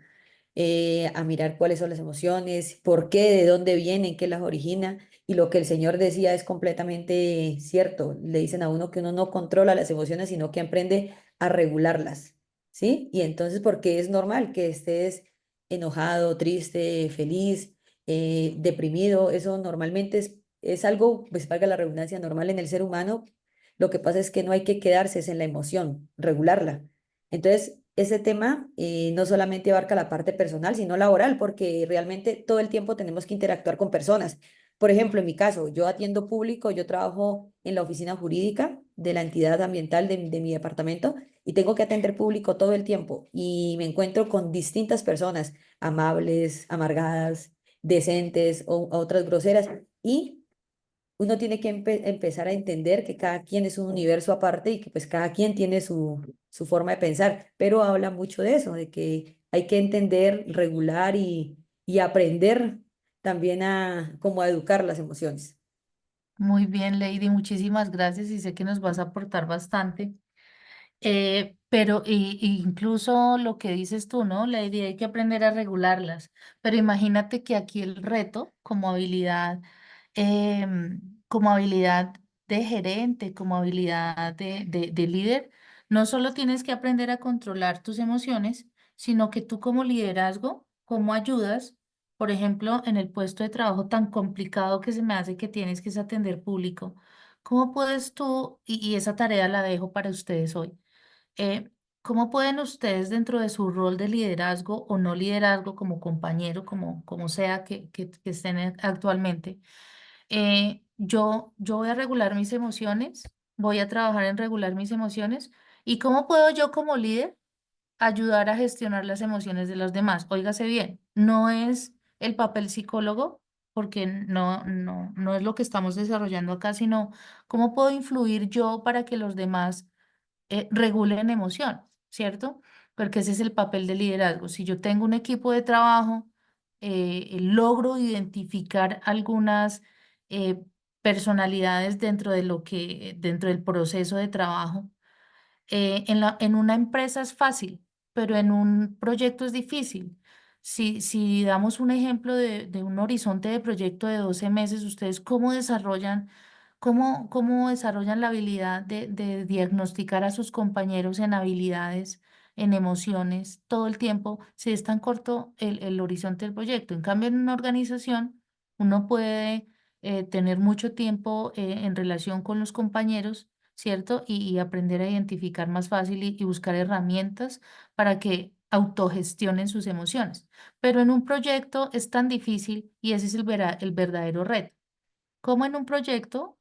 a mirar cuáles son las emociones, por qué, de dónde vienen, qué las origina. Y lo que el Señor decía es completamente cierto. Le dicen a uno que uno no controla las emociones, sino que aprende a regularlas, ¿sí? Y entonces, porque es normal que estés enojado, triste, feliz, deprimido, eso normalmente es algo, pues valga la redundancia, normal en el ser humano. Lo que pasa es que no hay que quedarse es en la emoción, regularla. Entonces, ese tema no solamente abarca la parte personal, sino laboral, porque realmente todo el tiempo tenemos que interactuar con personas. Por ejemplo, en mi caso, yo atiendo público, yo trabajo en la oficina jurídica de la entidad ambiental de mi departamento y tengo que atender público todo el tiempo y me encuentro con distintas personas, amables, amargadas, decentes o otras groseras. Y uno tiene que empezar a entender que cada quien es un universo aparte y que pues cada quien tiene su forma de pensar, pero habla mucho de eso, de que hay que entender, regular y aprender también a como a educar las emociones. Muy bien, Lady, muchísimas gracias y sé que nos vas a aportar bastante. Pero incluso lo que dices tú, ¿no? Lady, hay que aprender a regularlas. Pero imagínate que aquí el reto como habilidad de gerente, como habilidad de líder, no solo tienes que aprender a controlar tus emociones, sino que tú como liderazgo, ¿cómo ayudas? Por ejemplo, en el puesto de trabajo tan complicado que se me hace que tienes que es atender público. ¿Cómo puedes tú, y esa tarea la dejo para ustedes hoy, cómo pueden ustedes dentro de su rol de liderazgo o no liderazgo como compañero, como sea que estén actualmente, yo voy a regular mis emociones, voy a trabajar en regular mis emociones y cómo puedo yo como líder ayudar a gestionar las emociones de los demás? Óigase bien, no es el papel psicólogo, porque no es lo que estamos desarrollando acá, sino cómo puedo influir yo para que los demás regulen emociones, ¿cierto? Porque ese es el papel de liderazgo. Si yo tengo un equipo de trabajo, logro identificar algunas eh, personalidades dentro de dentro del proceso de trabajo. En una empresa es fácil, pero en un proyecto es difícil. Si damos un ejemplo de un horizonte de proyecto de 12 meses, ¿ustedes cómo desarrollan la habilidad de diagnosticar a sus compañeros en habilidades, en emociones, todo el tiempo, si es tan corto el horizonte del proyecto? En cambio, en una organización, uno puede tener mucho tiempo en relación con los compañeros, ¿cierto? Y aprender a identificar más fácil y buscar herramientas para que autogestionen sus emociones. Pero en un proyecto es tan difícil y ese es el verdadero reto. ¿Cómo en un proyecto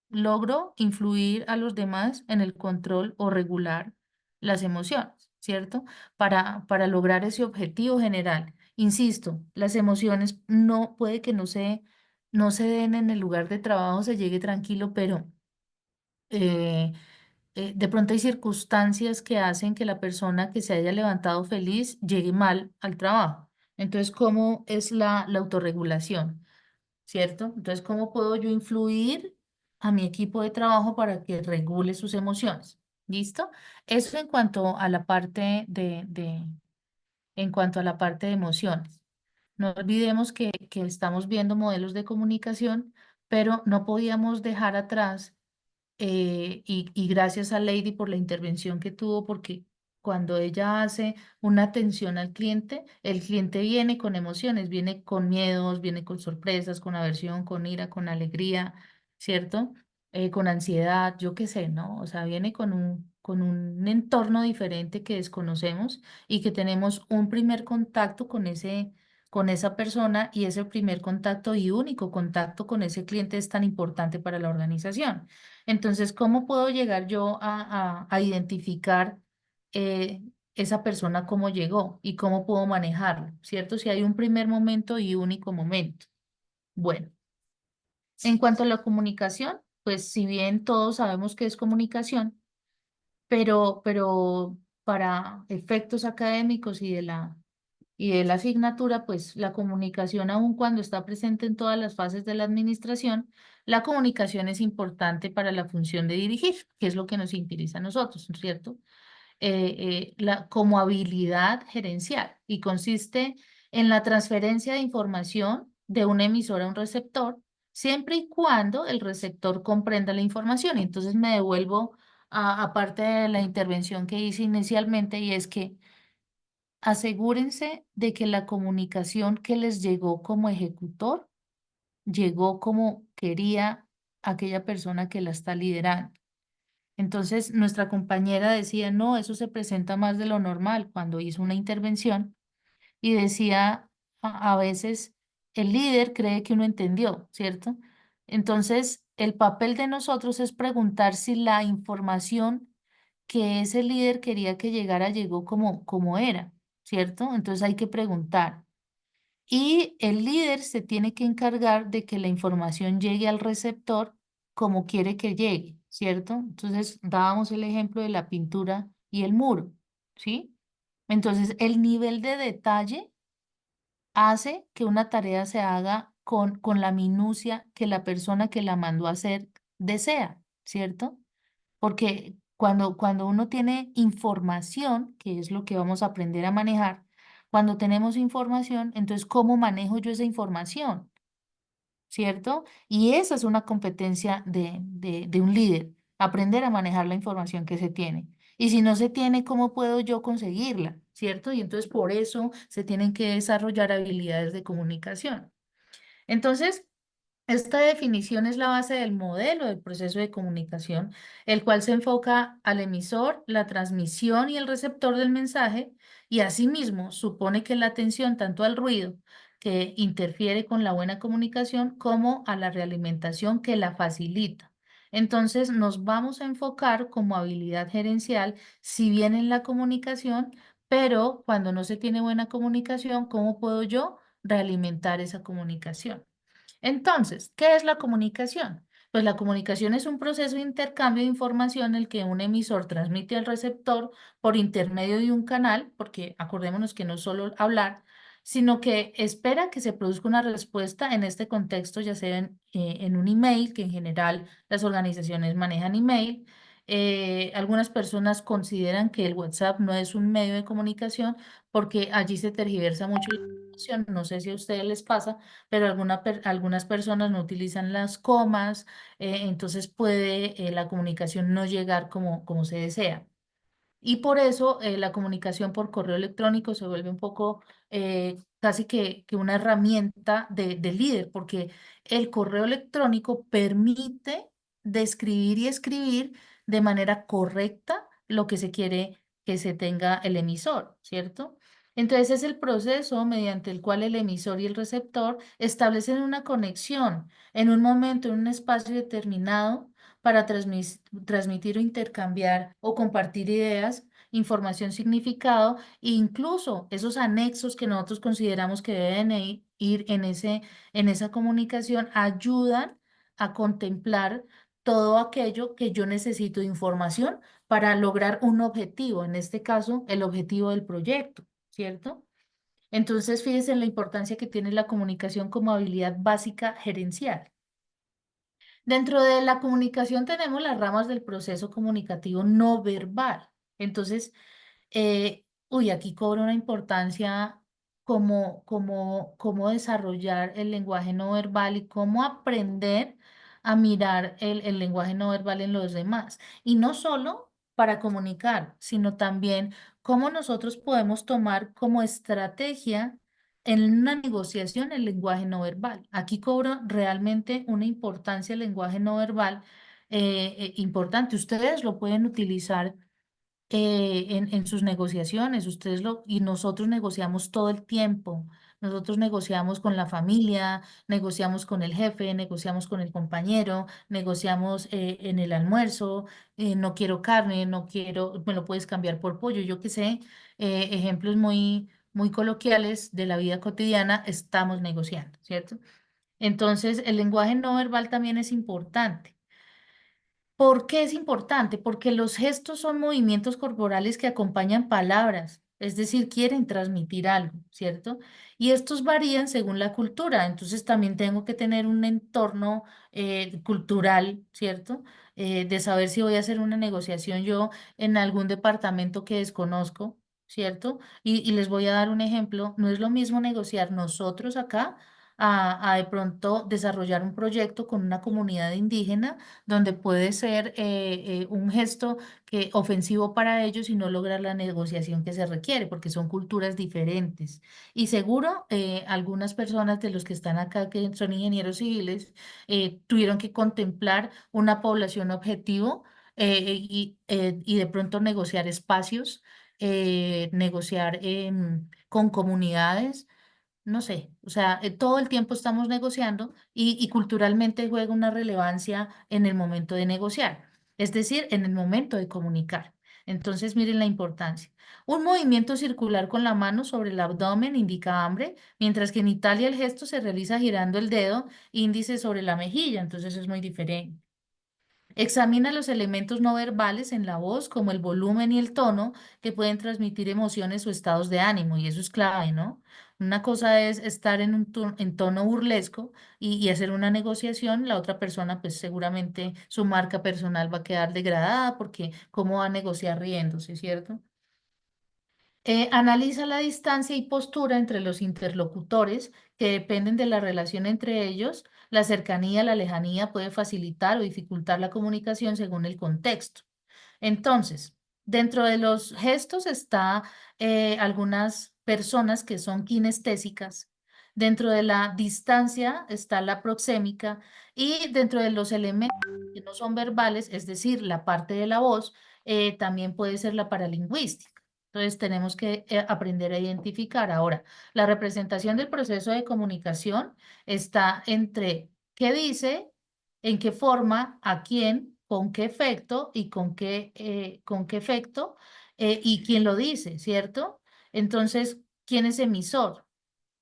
logro influir a los demás en el control o regular las emociones, ¿cierto? Para lograr ese objetivo general? Insisto, las emociones no puede que no se den en el lugar de trabajo, se llegue tranquilo, pero eh, de pronto hay circunstancias que hacen que la persona que se haya levantado feliz llegue mal al trabajo. Entonces, ¿cómo es la autorregulación? ¿Cierto? Entonces, ¿cómo puedo yo influir a mi equipo de trabajo para que regule sus emociones? ¿Listo? Eso en cuanto a la parte en cuanto a la parte de emociones. No olvidemos que estamos viendo modelos de comunicación, pero no podíamos dejar atrás y gracias a Lady por la intervención que tuvo, porque cuando ella hace una atención al cliente, el cliente viene con emociones, viene con miedos, viene con sorpresas, con aversión, con ira, con alegría, ¿cierto? Con ansiedad, yo qué sé, ¿no? O sea, viene con un entorno diferente que desconocemos y que tenemos un primer contacto con esa persona, y ese primer contacto y único contacto con ese cliente es tan importante para la organización. Entonces, ¿cómo puedo llegar yo a identificar eh, esa persona cómo llegó y cómo puedo manejarlo? ¿Cierto? Si hay un primer momento y único momento. Bueno, en cuanto a la comunicación, pues si bien todos sabemos que es comunicación, pero para efectos académicos y y de la asignatura, pues la comunicación, aun cuando está presente en todas las fases de la administración, la comunicación es importante para la función de dirigir, que es lo que nos interesa a nosotros, ¿no es cierto? Como habilidad gerencial y consiste en la transferencia de información de un emisor a un receptor, siempre y cuando el receptor comprenda la información. Y entonces me devuelvo a parte de la intervención que hice inicialmente, y es que asegúrense de que la comunicación que les llegó como ejecutor llegó como quería aquella persona que la está liderando. Entonces, nuestra compañera decía, no, eso se presenta más de lo normal cuando hizo una intervención, y decía, a veces el líder cree que uno entendió, ¿cierto? Entonces, el papel de nosotros es preguntar si la información que ese líder quería que llegara llegó como era, ¿cierto? Entonces hay que preguntar. Y el líder se tiene que encargar de que la información llegue al receptor como quiere que llegue, ¿cierto? Entonces dábamos el ejemplo de la pintura y el muro, ¿sí? Entonces el nivel de detalle hace que una tarea se haga con la minucia que la persona que la mandó a hacer desea, ¿cierto? Porque cuando uno tiene información, que es lo que vamos a aprender a manejar, cuando tenemos información, entonces, ¿cómo manejo yo esa información? ¿Cierto? Y esa es una competencia de un líder, aprender a manejar la información que se tiene. Y si no se tiene, ¿cómo puedo yo conseguirla? ¿Cierto? Y entonces por eso se tienen que desarrollar habilidades de comunicación. Entonces, esta definición es la base del modelo del proceso de comunicación, el cual se enfoca al emisor, la transmisión y el receptor del mensaje, y asimismo supone que la atención tanto al ruido, que interfiere con la buena comunicación, como a la realimentación, que la facilita. Entonces, nos vamos a enfocar como habilidad gerencial, si bien en la comunicación, pero cuando no se tiene buena comunicación, ¿cómo puedo yo realimentar esa comunicación? Entonces, ¿qué es la comunicación? Pues la comunicación es un proceso de intercambio de información en el que un emisor transmite al receptor por intermedio de un canal, porque acordémonos que no es solo hablar, sino que espera que se produzca una respuesta en este contexto, ya sea en un email, que en general las organizaciones manejan email. Algunas personas consideran que el WhatsApp no es un medio de comunicación porque allí se tergiversa mucho la información. No sé si a ustedes les pasa, pero algunas personas no utilizan las comas, entonces puede la comunicación no llegar como se desea. Y por eso la comunicación por correo electrónico se vuelve un poco casi que una herramienta de líder, porque el correo electrónico permite describir y escribir de manera correcta lo que se quiere que se tenga el emisor, ¿cierto? Entonces es el proceso mediante el cual el emisor y el receptor establecen una conexión en un momento, en un espacio determinado, para transmitir o intercambiar o compartir ideas, información, significado, e incluso esos anexos que nosotros consideramos que deben ir en esa comunicación ayudan a contemplar todo aquello que yo necesito de información para lograr un objetivo, en este caso, el objetivo del proyecto, ¿cierto? Entonces, fíjense en la importancia que tiene la comunicación como habilidad básica gerencial. Dentro de la comunicación tenemos las ramas del proceso comunicativo no verbal. Entonces, aquí cobra una importancia cómo desarrollar el lenguaje no verbal y cómo aprender a mirar el lenguaje no verbal en los demás. Y no solo para comunicar, sino también cómo nosotros podemos tomar como estrategia en una negociación el lenguaje no verbal. Aquí cobra realmente una importancia el lenguaje no verbal importante. Ustedes lo pueden utilizar en sus negociaciones, y nosotros negociamos todo el tiempo. Nosotros negociamos con la familia, negociamos con el jefe, negociamos con el compañero, negociamos en el almuerzo, no quiero carne, no quiero, me lo puedes cambiar por pollo, yo qué sé, ejemplos muy coloquiales de la vida cotidiana, estamos negociando, ¿cierto? Entonces, el lenguaje no verbal también es importante. ¿Por qué es importante? Porque los gestos son movimientos corporales que acompañan palabras Es decir, quieren transmitir algo, ¿cierto? Y estos varían según la cultura, entonces también tengo que tener un entorno cultural, ¿cierto? De saber si voy a hacer una negociación yo en algún departamento que desconozco, ¿cierto? Y les voy a dar un ejemplo, no es lo mismo negociar nosotros acá a de pronto desarrollar un proyecto con una comunidad indígena donde puede ser un gesto ofensivo para ellos y no lograr la negociación que se requiere, porque son culturas diferentes. Y seguro algunas personas de los que están acá, que son ingenieros civiles, tuvieron que contemplar una población objetivo y de pronto negociar espacios, negociar con comunidades. No sé, o sea, todo el tiempo estamos negociando y culturalmente juega una relevancia en el momento de negociar, es decir, en el momento de comunicar. Entonces, miren la importancia. Un movimiento circular con la mano sobre el abdomen indica hambre, mientras que en Italia el gesto se realiza girando el dedo índice sobre la mejilla, entonces es muy diferente. Examina los elementos no verbales en la voz, como el volumen y el tono, que pueden transmitir emociones o estados de ánimo, y eso es clave, ¿no? Una cosa es estar en en tono burlesco y hacer una negociación, la otra persona, pues seguramente su marca personal va a quedar degradada porque cómo va a negociar riéndose, ¿cierto? Analiza la distancia y postura entre los interlocutores que dependen de la relación entre ellos. La cercanía, la lejanía puede facilitar o dificultar la comunicación según el contexto. Entonces, dentro de los gestos está algunas personas que son kinestésicas. Dentro de la distancia está la proxémica y dentro de los elementos que no son verbales, es decir, la parte de la voz, también puede ser la paralingüística. Entonces tenemos que aprender a identificar. Ahora, la representación del proceso de comunicación está entre qué dice, en qué forma, a quién, con qué efecto y con qué efecto y quién lo dice, ¿cierto? Entonces, ¿quién es emisor?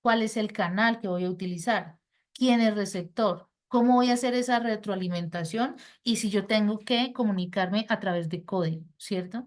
¿Cuál es el canal que voy a utilizar? ¿Quién es receptor? ¿Cómo voy a hacer esa retroalimentación? Y si yo tengo que comunicarme a través de código, ¿cierto?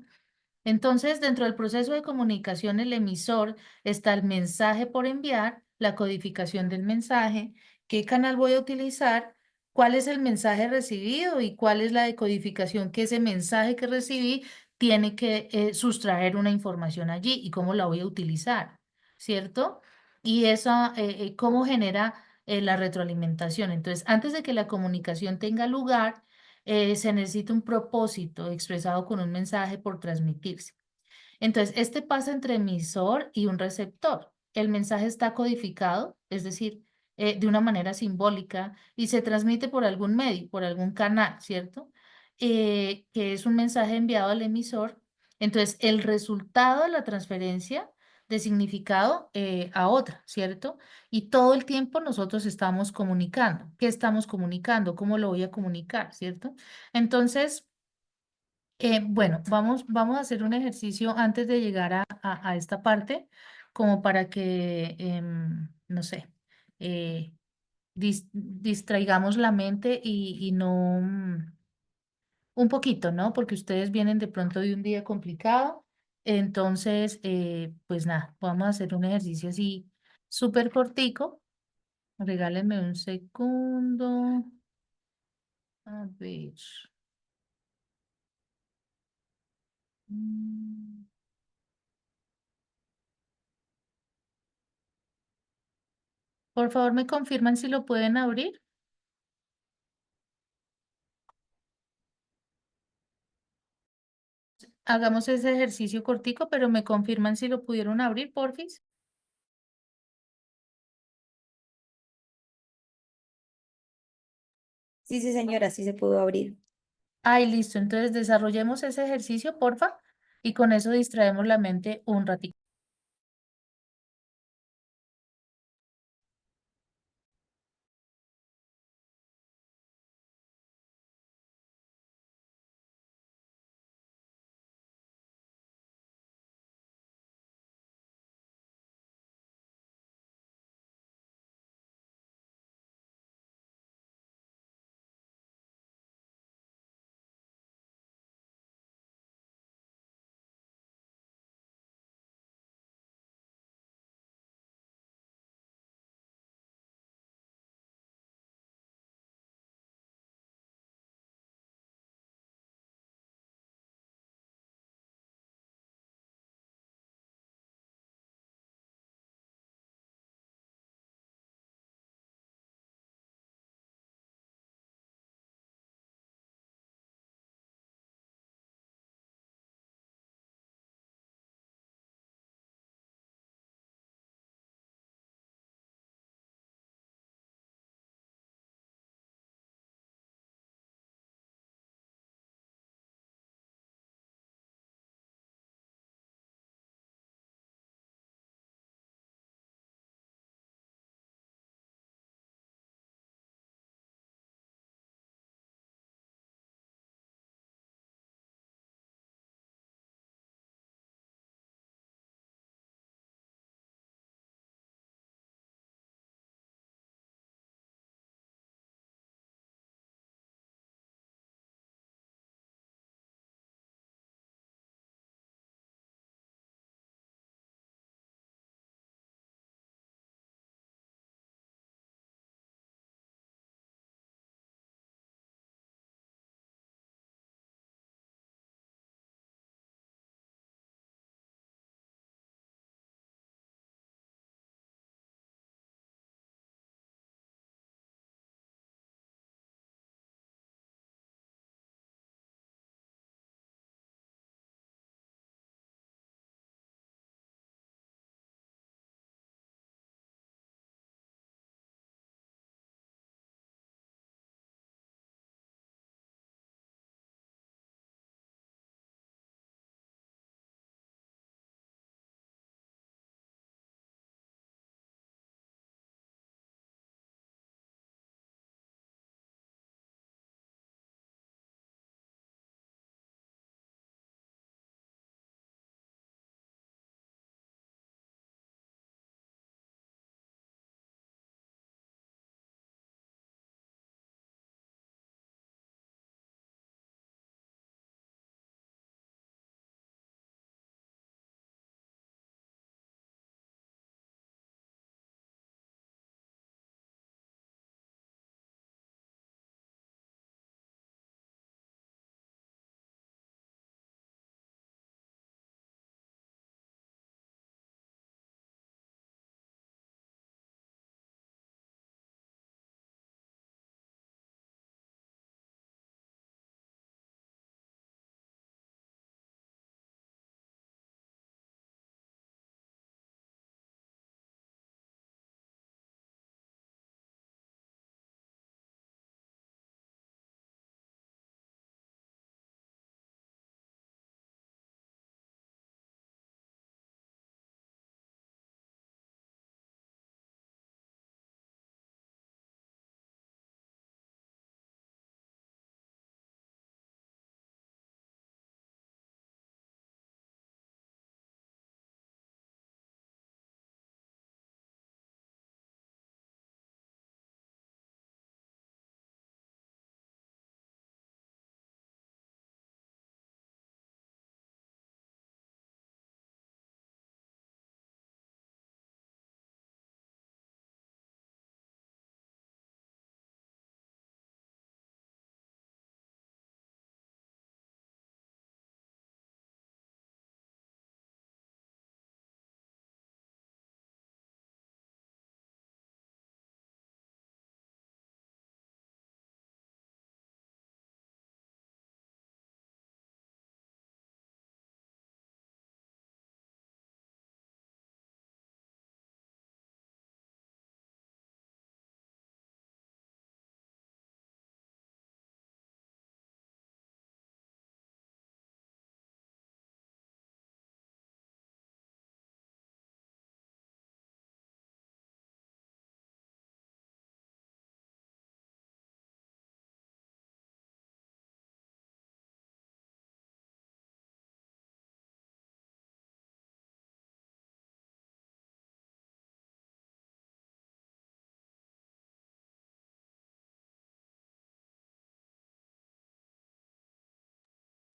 Entonces, dentro del proceso de comunicación, el emisor está el mensaje por enviar, la codificación del mensaje, qué canal voy a utilizar, cuál es el mensaje recibido y cuál es la decodificación que ese mensaje que recibí tiene que sustraer una información allí y cómo la voy a utilizar, ¿cierto? Y esa, cómo genera la retroalimentación. Entonces, antes de que la comunicación tenga lugar, se necesita un propósito expresado con un mensaje por transmitirse. Entonces, este pasa entre emisor y un receptor. El mensaje está codificado, es decir, de una manera simbólica y se transmite por algún medio, por algún canal, ¿cierto? Que es un mensaje enviado al emisor. Entonces, el resultado de la transferencia de significado a otra, ¿cierto? Y todo el tiempo nosotros estamos comunicando. ¿Qué estamos comunicando? ¿Cómo lo voy a comunicar? ¿Cierto? Entonces, bueno, vamos a hacer un ejercicio antes de llegar a esta parte, como para que, no sé, distraigamos la mente y no, un poquito, ¿no? Porque ustedes vienen de pronto de un día complicado. Entonces, pues nada, vamos a hacer un ejercicio así súper cortico. Regálenme un segundo. A ver. Mm. Por favor, me confirman si lo pueden abrir. Hagamos ese ejercicio cortico, pero me confirman si lo pudieron abrir, porfis. Sí, sí, señora, sí se pudo abrir. Ay, listo. Entonces desarrollemos ese ejercicio, porfa, y con eso distraemos la mente un ratito.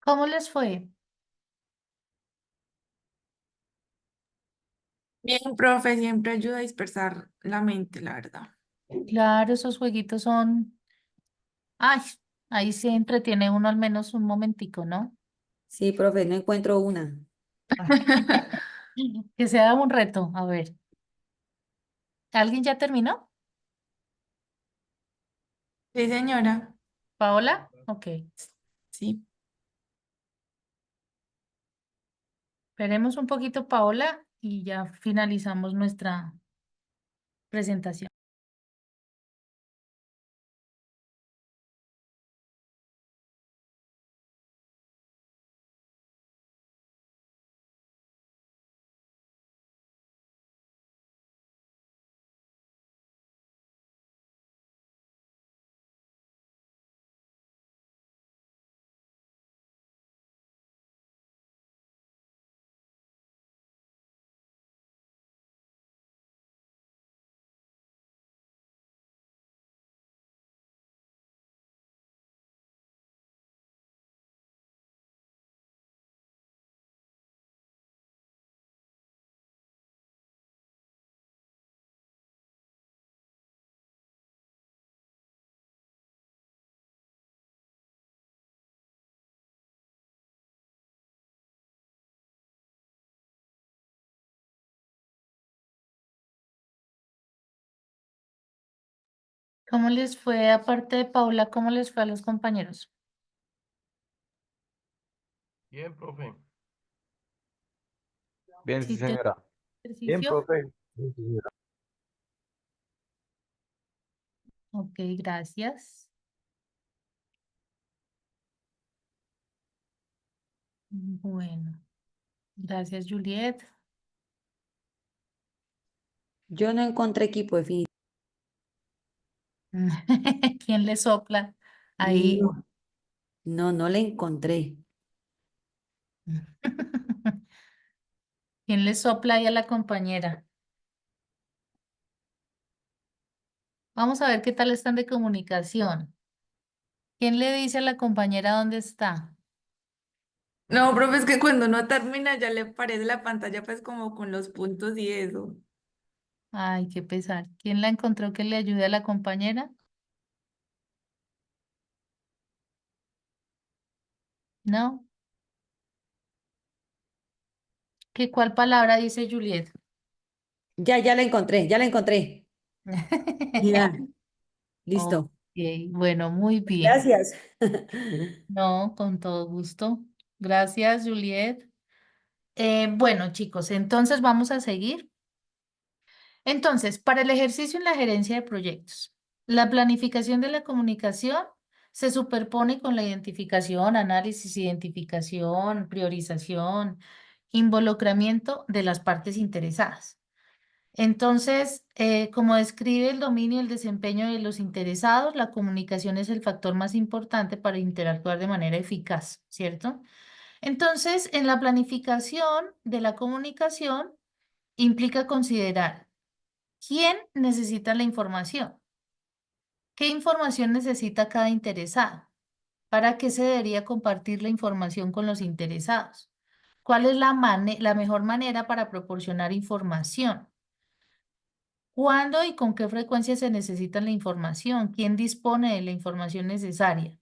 ¿Cómo les fue? Bien, profe, siempre ayuda a dispersar la mente, la verdad. Claro, esos jueguitos son, ay, ahí se entretiene uno al menos un momentico, ¿no? Sí, profe, no encuentro una. Que sea un reto, a ver. ¿Alguien ya terminó? Sí, señora. ¿Paola? Ok. Sí. Esperemos un poquito, Paola, y ya finalizamos nuestra presentación. ¿Cómo les fue, aparte de Paula, cómo les fue a los compañeros? Bien, profe. Bien, sí, ¿Sí te señora. Bien, ejercicio? profe. Bien, señora. Ok, gracias. Bueno, gracias, Juliet. Yo no encontré equipo definitivo. ¿Quién le sopla ahí? No, no la encontré. ¿Quién le sopla ahí a la compañera? Vamos a ver qué tal están de comunicación. ¿Quién le dice a la compañera dónde está? No, profe, es que cuando no termina ya le aparece la pantalla pues como con los puntos y eso. Ay, qué pesar. ¿Quién la encontró que le ayude a la compañera? ¿No? ¿Qué cuál palabra dice Juliet? Ya la encontré, ya la encontré. Mira, Ok, listo. bueno, muy bien. Gracias. No, con todo gusto. Gracias, Juliet. Bueno, chicos, entonces vamos a seguir. Entonces, para el ejercicio en la gerencia de proyectos, la planificación de la comunicación se superpone con la identificación, análisis, identificación, priorización, involucramiento de las partes interesadas. Entonces, como describe el dominio y el desempeño de los interesados, la comunicación es el factor más importante para interactuar de manera eficaz, ¿cierto? Entonces, en la planificación de la comunicación implica considerar quién necesita la información, qué información necesita cada interesado, para qué se debería compartir la información con los interesados, cuál es la mejor manera para proporcionar información. ¿Cuándo y con qué frecuencia se necesita la información? ¿Quién dispone de la información necesaria?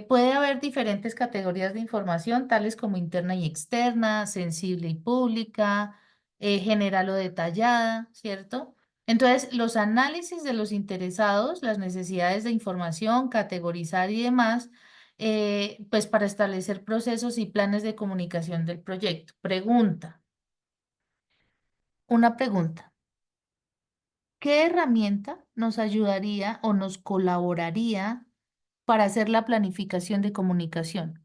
Puede haber diferentes categorías de información, tales como interna y externa, sensible y pública, general o detallada, ¿cierto? Entonces, los análisis de los interesados, las necesidades de información, categorizar y demás, pues para establecer procesos y planes de comunicación del proyecto. Una pregunta. ¿Qué herramienta nos ayudaría o nos colaboraría para hacer la planificación de comunicación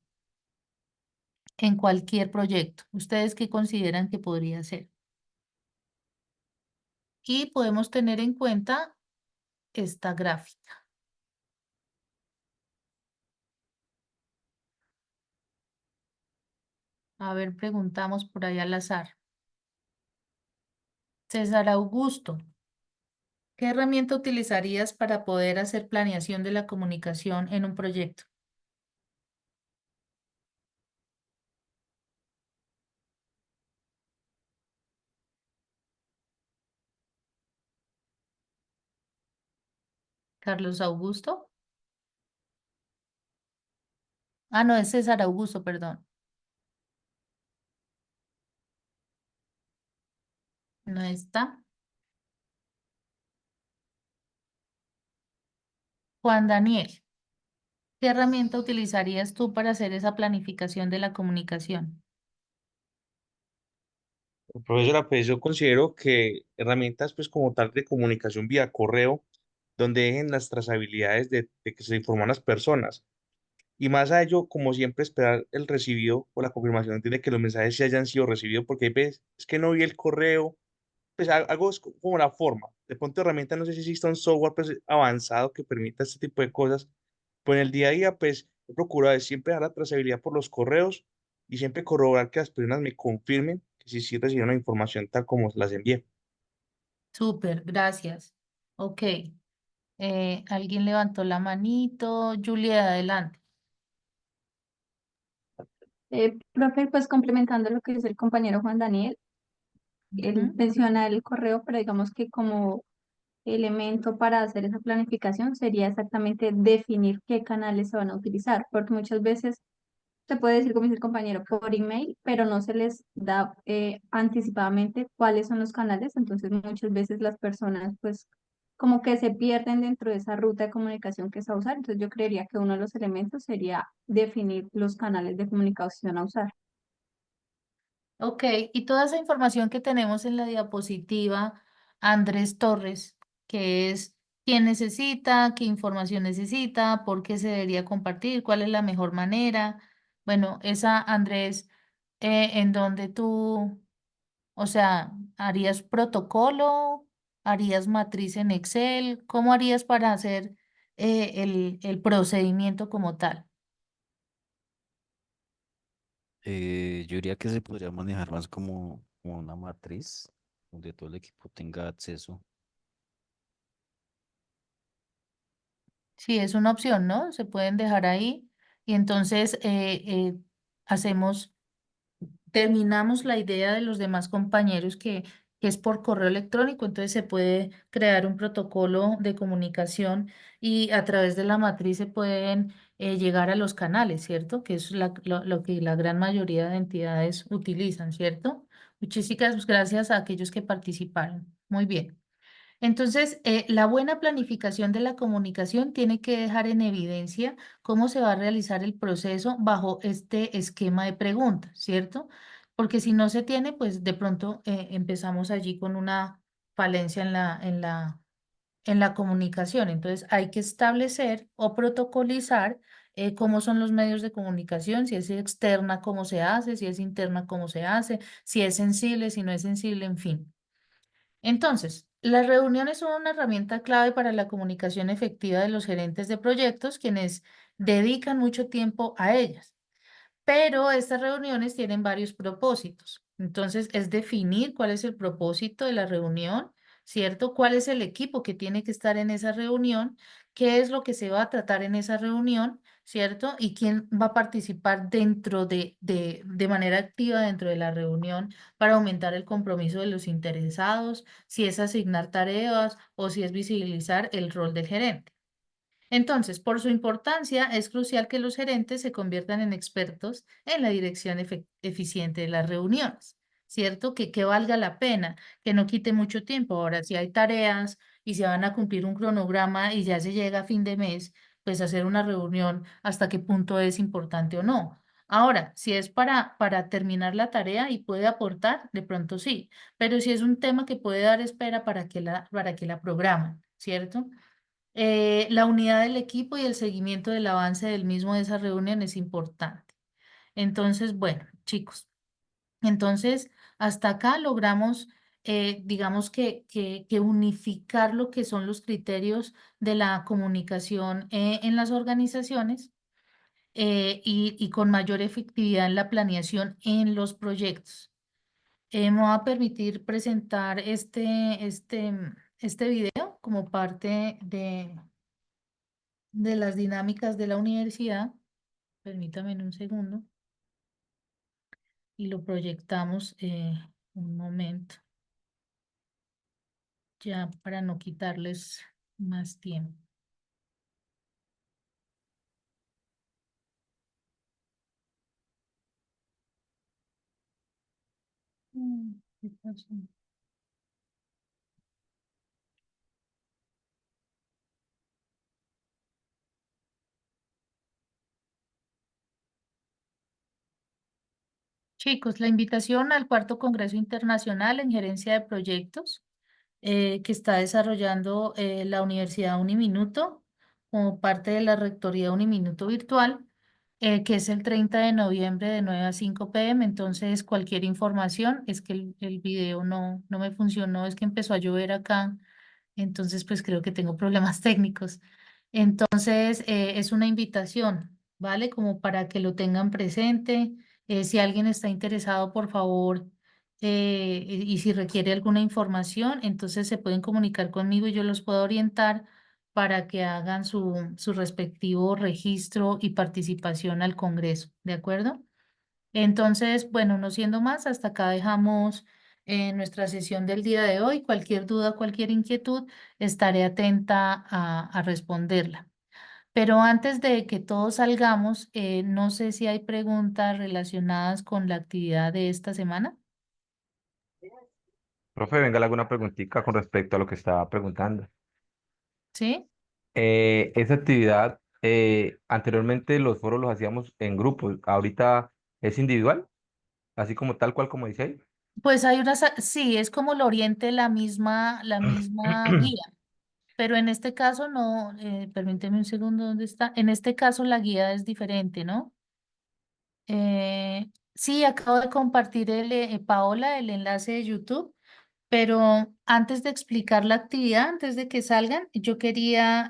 en cualquier proyecto? ¿Ustedes qué consideran que podría ser? Y podemos tener en cuenta esta gráfica. A ver, preguntamos por ahí al azar. César Augusto, ¿qué herramienta utilizarías para poder hacer planeación de la comunicación en un proyecto? Carlos Augusto. Ah, no, es César Augusto, perdón. No está. Juan Daniel, ¿qué herramienta utilizarías tú para hacer esa planificación de la comunicación? Profesora, pues yo considero que herramientas pues como tal de comunicación vía correo, donde dejen las trazabilidades de que se informan las personas. Y más a ello, como siempre, esperar el recibido o la confirmación de que los mensajes se hayan sido recibidos, porque hay veces es que no vi el correo, pues algo es como la forma. De pronto herramienta, no sé si existe un software pues, avanzado que permita este tipo de cosas, pues en el día a día, pues he procurado de siempre dar la trazabilidad por los correos y siempre corroborar que las personas me confirmen que sí recibieron la información tal como las envié. Súper, gracias. Ok, alguien levantó la manito. Julia, adelante. Profe, pues complementando lo que dice el compañero Juan Daniel, él Ujú. menciona el correo, pero digamos que como elemento para hacer esa planificación sería exactamente definir qué canales se van a utilizar, porque muchas veces se puede decir, como dice el compañero, por email, pero no se les da anticipadamente cuáles son los canales, entonces muchas veces las personas pues como que se pierden dentro de esa ruta de comunicación que se va a usar, entonces yo creería que uno de los elementos sería definir los canales de comunicación a usar. Ok, y toda esa información que tenemos en la diapositiva, Andrés Torres, que es quién necesita, qué información necesita, por qué se debería compartir, cuál es la mejor manera. Bueno, esa Andrés, en donde tú, o sea, ¿harías protocolo? ¿Harías matriz en Excel? ¿Cómo harías para hacer el procedimiento como tal? Yo diría que se podría manejar más como una matriz donde todo el equipo tenga acceso. Sí, es una opción, ¿no? Se pueden dejar ahí y entonces hacemos, terminamos la idea de los demás compañeros que es por correo electrónico, entonces se puede crear un protocolo de comunicación y a través de la matriz se pueden llegar a los canales, ¿cierto? Que es lo que la gran mayoría de entidades utilizan, ¿cierto? Muchísimas gracias a aquellos que participaron. Muy bien. Entonces, la buena planificación de la comunicación tiene que dejar en evidencia cómo se va a realizar el proceso bajo este esquema de preguntas, ¿cierto? Porque si no se tiene, pues de pronto empezamos allí con una falencia en la comunicación. Entonces, hay que establecer o protocolizar cómo son los medios de comunicación, si es externa, cómo se hace, si es interna, cómo se hace, si es sensible, si no es sensible, en fin. Entonces, las reuniones son una herramienta clave para la comunicación efectiva de los gerentes de proyectos, quienes dedican mucho tiempo a ellas. Pero estas reuniones tienen varios propósitos. Entonces, es definir cuál es el propósito de la reunión, ¿cierto? ¿Cuál es el equipo que tiene que estar en esa reunión? ¿Qué es lo que se va a tratar en esa reunión? ¿Cierto? ¿Y quién va a participar dentro de manera activa dentro de la reunión para aumentar el compromiso de los interesados? Si es asignar tareas o si es visibilizar el rol del gerente. Entonces, por su importancia, es crucial que los gerentes se conviertan en expertos en la dirección eficiente de las reuniones, ¿cierto? Que valga la pena, que no quite mucho tiempo. Ahora, si hay tareas y se van a cumplir un cronograma y ya se llega a fin de mes, pues hacer una reunión hasta qué punto es importante o no. Ahora, si es para terminar la tarea y puede aportar, de pronto sí, pero si es un tema que puede dar espera para que la programen, ¿cierto? La unidad del equipo y el seguimiento del avance del mismo de esa reunión es importante. Entonces, bueno, chicos, entonces hasta acá logramos, digamos que unificar lo que son los criterios de la comunicación en las organizaciones y con mayor efectividad en la planeación en los proyectos. Me va a permitir presentar este video como parte de las dinámicas de la universidad. Permítame un segundo y lo proyectamos un momento, ya para no quitarles más tiempo. ¿Qué pasó? Chicos, la invitación al cuarto Congreso Internacional en Gerencia de Proyectos que está desarrollando la Universidad Uniminuto como parte de la Rectoría Uniminuto Virtual, que es el 30 de noviembre de 9 a 5 p.m. Entonces, cualquier información, es que el video no me funcionó, es que empezó a llover acá, entonces pues creo que tengo problemas técnicos. Entonces, es una invitación, ¿vale? Como para que lo tengan presente. Si alguien está interesado, por favor, y si requiere alguna información, entonces se pueden comunicar conmigo y yo los puedo orientar para que hagan su respectivo registro y participación al Congreso, ¿de acuerdo? Entonces, bueno, no siendo más, hasta acá dejamos nuestra sesión del día de hoy. Cualquier duda, cualquier inquietud, estaré atenta a responderla. Pero antes de que todos salgamos, no sé si hay preguntas relacionadas con la actividad de esta semana. Profe, venga, le hago una preguntita con respecto a lo que estaba preguntando. ¿Sí? Esa actividad, anteriormente los foros los hacíamos en grupos, ahorita es individual, así como tal cual como dice ahí. Pues hay una, sí, es como lo oriente la misma guía, pero en este caso no, permíteme un segundo, ¿dónde está? En este caso la guía es diferente, ¿no? Sí, acabo de compartir Paola, el enlace de YouTube, pero antes de explicar la actividad, antes de que salgan, yo quería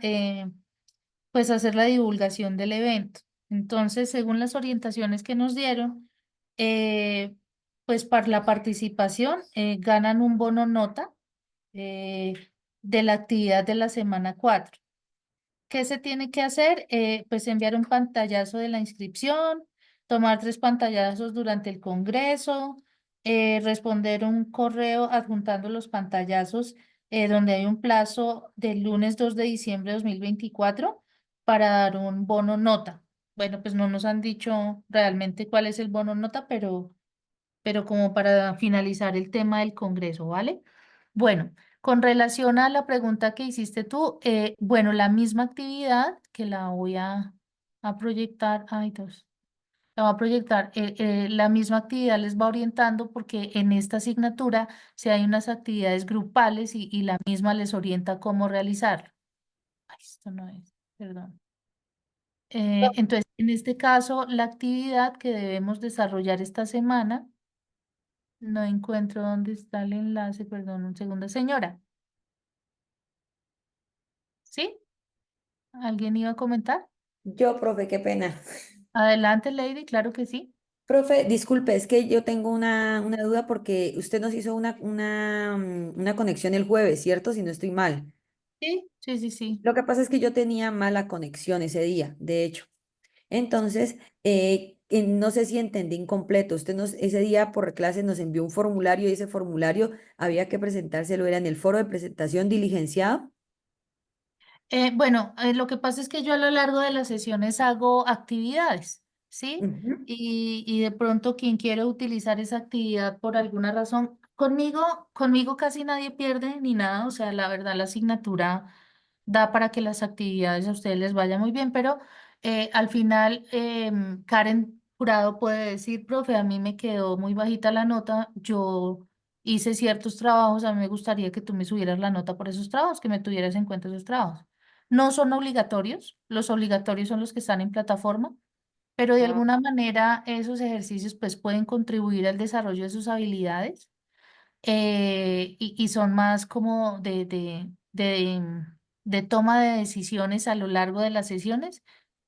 pues hacer la divulgación del evento. Entonces, según las orientaciones que nos dieron, pues para la participación ganan un bono nota eh, de la actividad de la semana 4. ¿Qué se tiene que hacer? Pues enviar un pantallazo de la inscripción, tomar 3 pantallazos durante el congreso, responder un correo adjuntando los pantallazos donde hay un plazo del lunes 2 de diciembre de 2024 para dar un bono nota. Bueno, pues no nos han dicho realmente cuál es el bono nota, pero como para finalizar el tema del Congreso, ¿vale? Bueno, con relación a la pregunta que hiciste tú, bueno, la misma actividad que la voy a proyectar, ay Dios, la voy a proyectar, la misma actividad les va orientando porque en esta asignatura si hay unas actividades grupales y la misma les orienta cómo realizarlo. Ay, esto no es, perdón. Entonces, en este caso, la actividad que debemos desarrollar esta semana, no encuentro dónde está el enlace, perdón, un segundo, señora, ¿sí? ¿Alguien iba a comentar? Yo, profe, qué pena. Adelante, Lady, claro que sí. Profe, disculpe, es que yo tengo una duda porque usted nos hizo una conexión el jueves, ¿cierto? Si no estoy mal. Sí, sí, sí, sí. Lo que pasa es que yo tenía mala conexión ese día, de hecho. Entonces, no sé si entendí incompleto. Usted ese día por clase nos envió un formulario y ese formulario había que presentárselo, era en el foro de presentación diligenciado. Bueno, lo que pasa es que yo a lo largo de las sesiones hago actividades, ¿sí? Ujú. Y de pronto quien quiere utilizar esa actividad por alguna razón, conmigo casi nadie pierde ni nada, o sea, la verdad la asignatura da para que las actividades a ustedes les vaya muy bien, pero al final Karen Jurado puede decir, profe, a mí me quedó muy bajita la nota, yo hice ciertos trabajos, a mí me gustaría que tú me subieras la nota por esos trabajos, que me tuvieras en cuenta esos trabajos. No son obligatorios, los obligatorios son los que están en plataforma, pero de Ah, alguna manera esos ejercicios pues pueden contribuir al desarrollo de sus habilidades y son más como de toma de decisiones a lo largo de las sesiones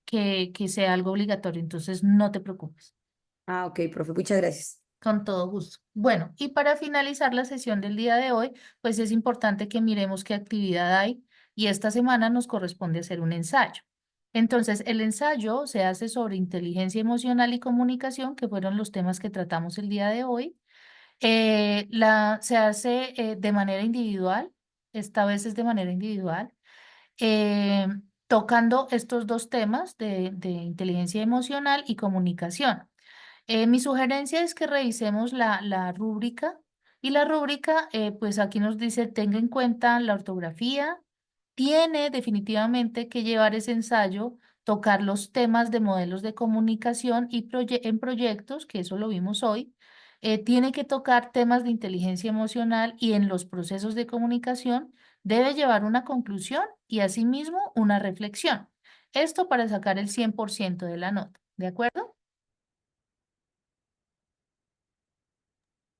que sea algo obligatorio, entonces no te preocupes. ok, profe, muchas gracias. Con todo gusto. Bueno, y para finalizar la sesión del día de hoy, pues es importante que miremos qué actividad hay y esta semana nos corresponde hacer un ensayo. Entonces, el ensayo se hace sobre inteligencia emocional y comunicación, que fueron los temas que tratamos el día de hoy. Se hace de manera individual, esta vez es de manera individual, eh, tocando estos dos temas de inteligencia emocional y comunicación. Mi sugerencia es que revisemos la rúbrica y la rúbrica, pues aquí nos dice, tenga en cuenta la ortografía, tiene definitivamente que llevar ese ensayo, tocar los temas de modelos de comunicación y en proyectos, que eso lo vimos hoy, tiene que tocar temas de inteligencia emocional y en los procesos de comunicación debe llevar una conclusión y asimismo una reflexión. Esto para sacar el 100% de la nota, ¿de acuerdo?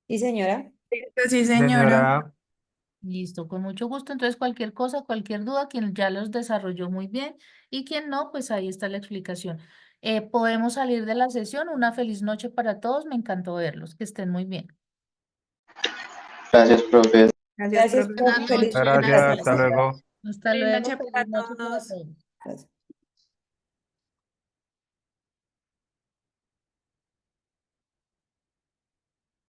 Sí, señora. Sí, señora. Listo, con mucho gusto. Entonces, cualquier cosa, cualquier duda, quien ya los desarrolló muy bien y quien no, pues ahí está la explicación. Podemos salir de la sesión. Una feliz noche para todos. Me encantó verlos. Que estén muy bien. Gracias, profe. Gracias, Gracias, profe. profe. Feliz Gracias, noche. hasta luego. Hasta Feliz luego. noche Feliz para noche para todos. todos. Gracias.